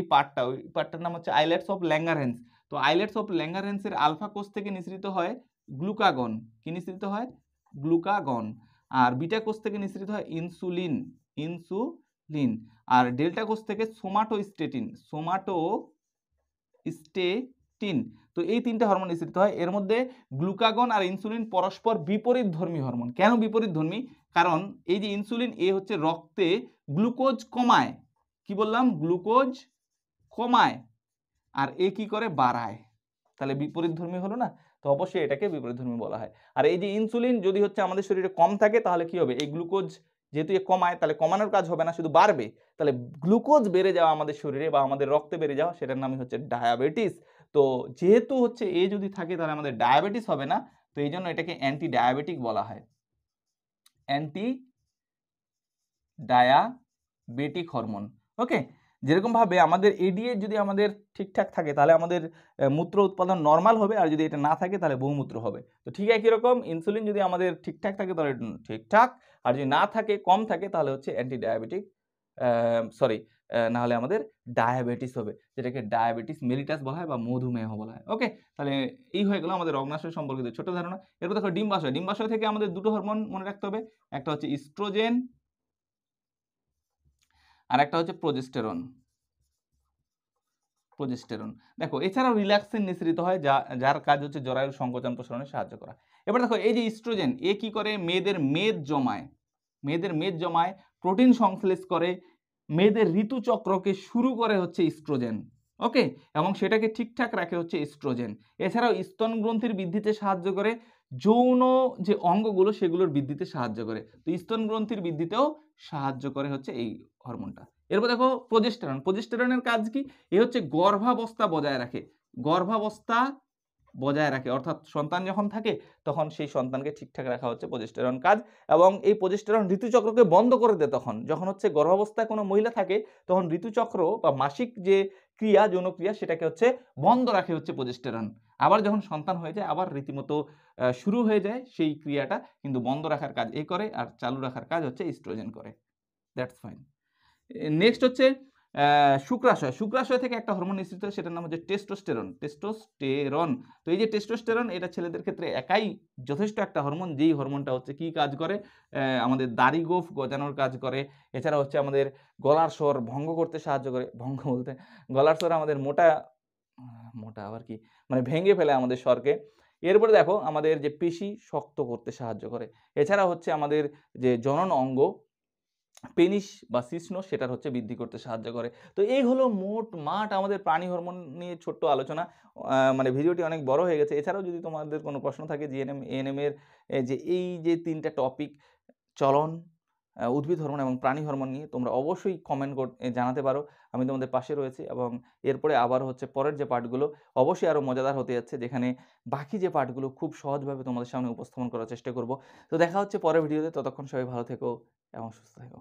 পার্টটার নাম হচ্ছে আইলেটস অফ ল্যাঙ্গারহ্যান্স। তো আইলেটস অফ ল্যাঙ্গারহ্যান্সের আলফা কোষ থেকে নিঃসৃত হয় গ্লুকাগন, কি নিঃসৃত হয়, গ্লুকাগন। আর বিটা কোষ থেকে নিঃসৃত হয় ইনসুলিন, ইনসুলিন। আর ডেল্টা কোষ থেকে সোমাটোস্টেটিন, সোমাটোস্টেটিন। তো এই তিনটে হরমোন নিঃসৃত হয়। এর মধ্যে গ্লুকাগন আর ইনসুলিন পরস্পর বিপরীতধর্মী হরমোন। কেন বিপরীতধর্মী? কারণ এই যে ইনসুলিন, এ হচ্ছে রক্তে গ্লুকোজ কমায়, কি বললাম, গ্লুকোজ কমায়, আর এ কি করে, বাড়ায়। তাহলে বিপরীতধর্মী হলো না? তো অবশ্যই এটাকে বিপরীতধর্মী বলা হয়। আর এই যে ইনসুলিন যদি হচ্ছে আমাদের শরীরে কম থাকে তাহলে কি হবে, এই গ্লুকোজ যেহেতু এ কমায় তাহলে কমানোর কাজ হবে না, শুধু বাড়বে। তাহলে গ্লুকোজ বেড়ে যাওয়া আমাদের শরীরে বা আমাদের রক্তে বেড়ে যাওয়া, সেটার নামই হচ্ছে ডায়াবেটিস। তো যেহেতু হচ্ছে এ যদি থাকে তাহলে আমাদের ডায়াবেটিস হবে না, তো এই জন্য এটাকে অ্যান্টি ডায়াবেটিক বলা হয়, অ্যান্টি ডায়াবেটিক হরমোন। ওকে, যেরকম ভাবে আমাদের এডিএইচ যদি আমাদের ঠিকঠাক থাকে তাহলে আমাদের মূত্র উৎপাদন নর্মাল হবে, আর যদি এটা না থাকে তাহলে বহুমূত্র হবে। তো ঠিক একই রকম ইনসুলিন যদি আমাদের ঠিকঠাক থাকে তাহলে ঠিকঠাক, আর যদি না থাকে, কম থাকে, তাহলে হচ্ছে অ্যান্টি ডায়াবেটিক, না হলে আমাদের ডায়াবেটিস হবে, যেটাকে ডায়াবেটিস মেলিটাস বলা হয় বা মধুমেহ বলা হয়। ওকে, তাহলে এই হয়ে গেল আমাদের অগ্নাশয় সম্পর্কিত ছোট ধারণা। এরপর দেখো ডিম্বাশয়, ডিম্বাশয় থেকে আমাদের দুটো হরমোন মনে রাখতে হবে, একটা হচ্ছে ইস্ট্রোজেন আর একটা হচ্ছে প্রোজেস্টেরন, প্রোজেস্টেরন। দেখো এছাড়াও রিল্যাক্সিন নিঃসৃত হয়, যার কাজ হচ্ছে জরায়ুর সংকোচন প্রসারণে সাহায্য করা। এবার দেখো এই যে ইস্ট্রোজেন, এ কি করে, মেয়েদের মেদ জমায়, মেয়েদের মেদ জমায়, প্রোটিন সংশ্লেষ করে, মেয়েদের ঋতুচক্রকে শুরু করে হচ্ছে ইস্ট্রোজেন। ওকে, এবং সেটাকে ঠিকঠাক রাখে হচ্ছে ইস্ট্রোজেন। এছাড়াও স্তন গ্রন্থির বৃদ্ধিতে সাহায্য করে, যৌন যে অঙ্গগুলো সেগুলোর বৃদ্ধিতে সাহায্য করে। তো স্তন গ্রন্থির বৃদ্ধিতেও সাহায্য করে হচ্ছে এই হরমোনটা। এরপর দেখো প্রোজেস্টেরন, প্রোজেস্টেরনের কাজ কি, এ হচ্ছে গর্ভাবস্থা বজায় রাখে, গর্ভাবস্থা বজায় রাখে, অর্থাৎ সন্তান যখন থাকে তখন সেই সন্তানকে ঠিকঠাক রাখা হচ্ছে প্রজেস্টেরন কাজ। এবং এই প্রজেস্টেরন ঋতুচক্রকে বন্ধ করে দেয় তখন যখন হচ্ছে গর্ভাবস্থায় কোনো মহিলা থাকে, তখন ঋতুচক্র বা মাসিক যে ক্রিয়া, যৌনক্রিয়া, সেটাকে হচ্ছে বন্ধ রাখে হচ্ছে প্রজেস্টেরন। আবার যখন সন্তান হয়ে যায় আবার রীতিমতো শুরু হয়ে যায় সেই ক্রিয়াটা, কিন্তু বন্ধ রাখার কাজ এ করে আর চালু রাখার কাজ হচ্ছে ইস্ট্রোজেন করে। That's fine. নেক্সট হচ্ছে শুক্রাশয়। শুক্রাশয় থেকে একটা হরমোন নিঃসৃত হয়, সেটার নাম হচ্ছে টেস্টোস্টেরন। টেস্টোস্টেরন। তো এই যে টেস্টোস্টেরন, এটা ছেলেদের ক্ষেত্রে একাই যথেষ্ট একটা হরমোন, যেই হরমোনটা হচ্ছে কি কাজ করে, আমাদের দাড়ি গোঁফ গজানোর কাজ করে। এছাড়া হচ্ছে আমাদের গলার স্বর ভঙ্গ করতে সাহায্য করে। ভঙ্গ বলতে গলার স্বর আমাদের মোটা আবার কি, মানে ভেঙে ফেলে আমাদের স্বরকে। এরপরে দেখো আমাদের যে পেশি শক্ত করতে সাহায্য করে। এছাড়া হচ্ছে আমাদের যে জনন অঙ্গ পেনিস বা শিশ্ন, সেটার হচ্ছে বৃদ্ধি করতে সাহায্য করে। তো এই হলো মোটমাট আমাদের প্রাণী হরমোন নিয়ে ছোট্ট আলোচনা। মানে ভিডিওটি অনেক বড় হয়ে গেছে। এছাড়াও যদি তোমাদের কোনো প্রশ্ন থাকে জিএনএম, এএনএম এর যে এই যে ৩টা টপিক, চলন, উদ্ভিদ হরমোন এবং প্রাণী হরমোন নিয়ে, তোমরা অবশ্যই কমেন্ট জানাতে পারো। আমি তোমাদের পাশে রয়েছি। এবং এরপরে আবার হচ্ছে পরের যে পার্টগুলো অবশ্যই আরও মজাদার হতে যাচ্ছে, যেখানে বাকি যে পার্টগুলো খুব সহজভাবে তোমাদের সামনে উপস্থাপন করার চেষ্টা করব। তো দেখা হচ্ছে পরের ভিডিওতে। ততক্ষণ সবাই ভালো থেকো এবং সুস্থ থেকো।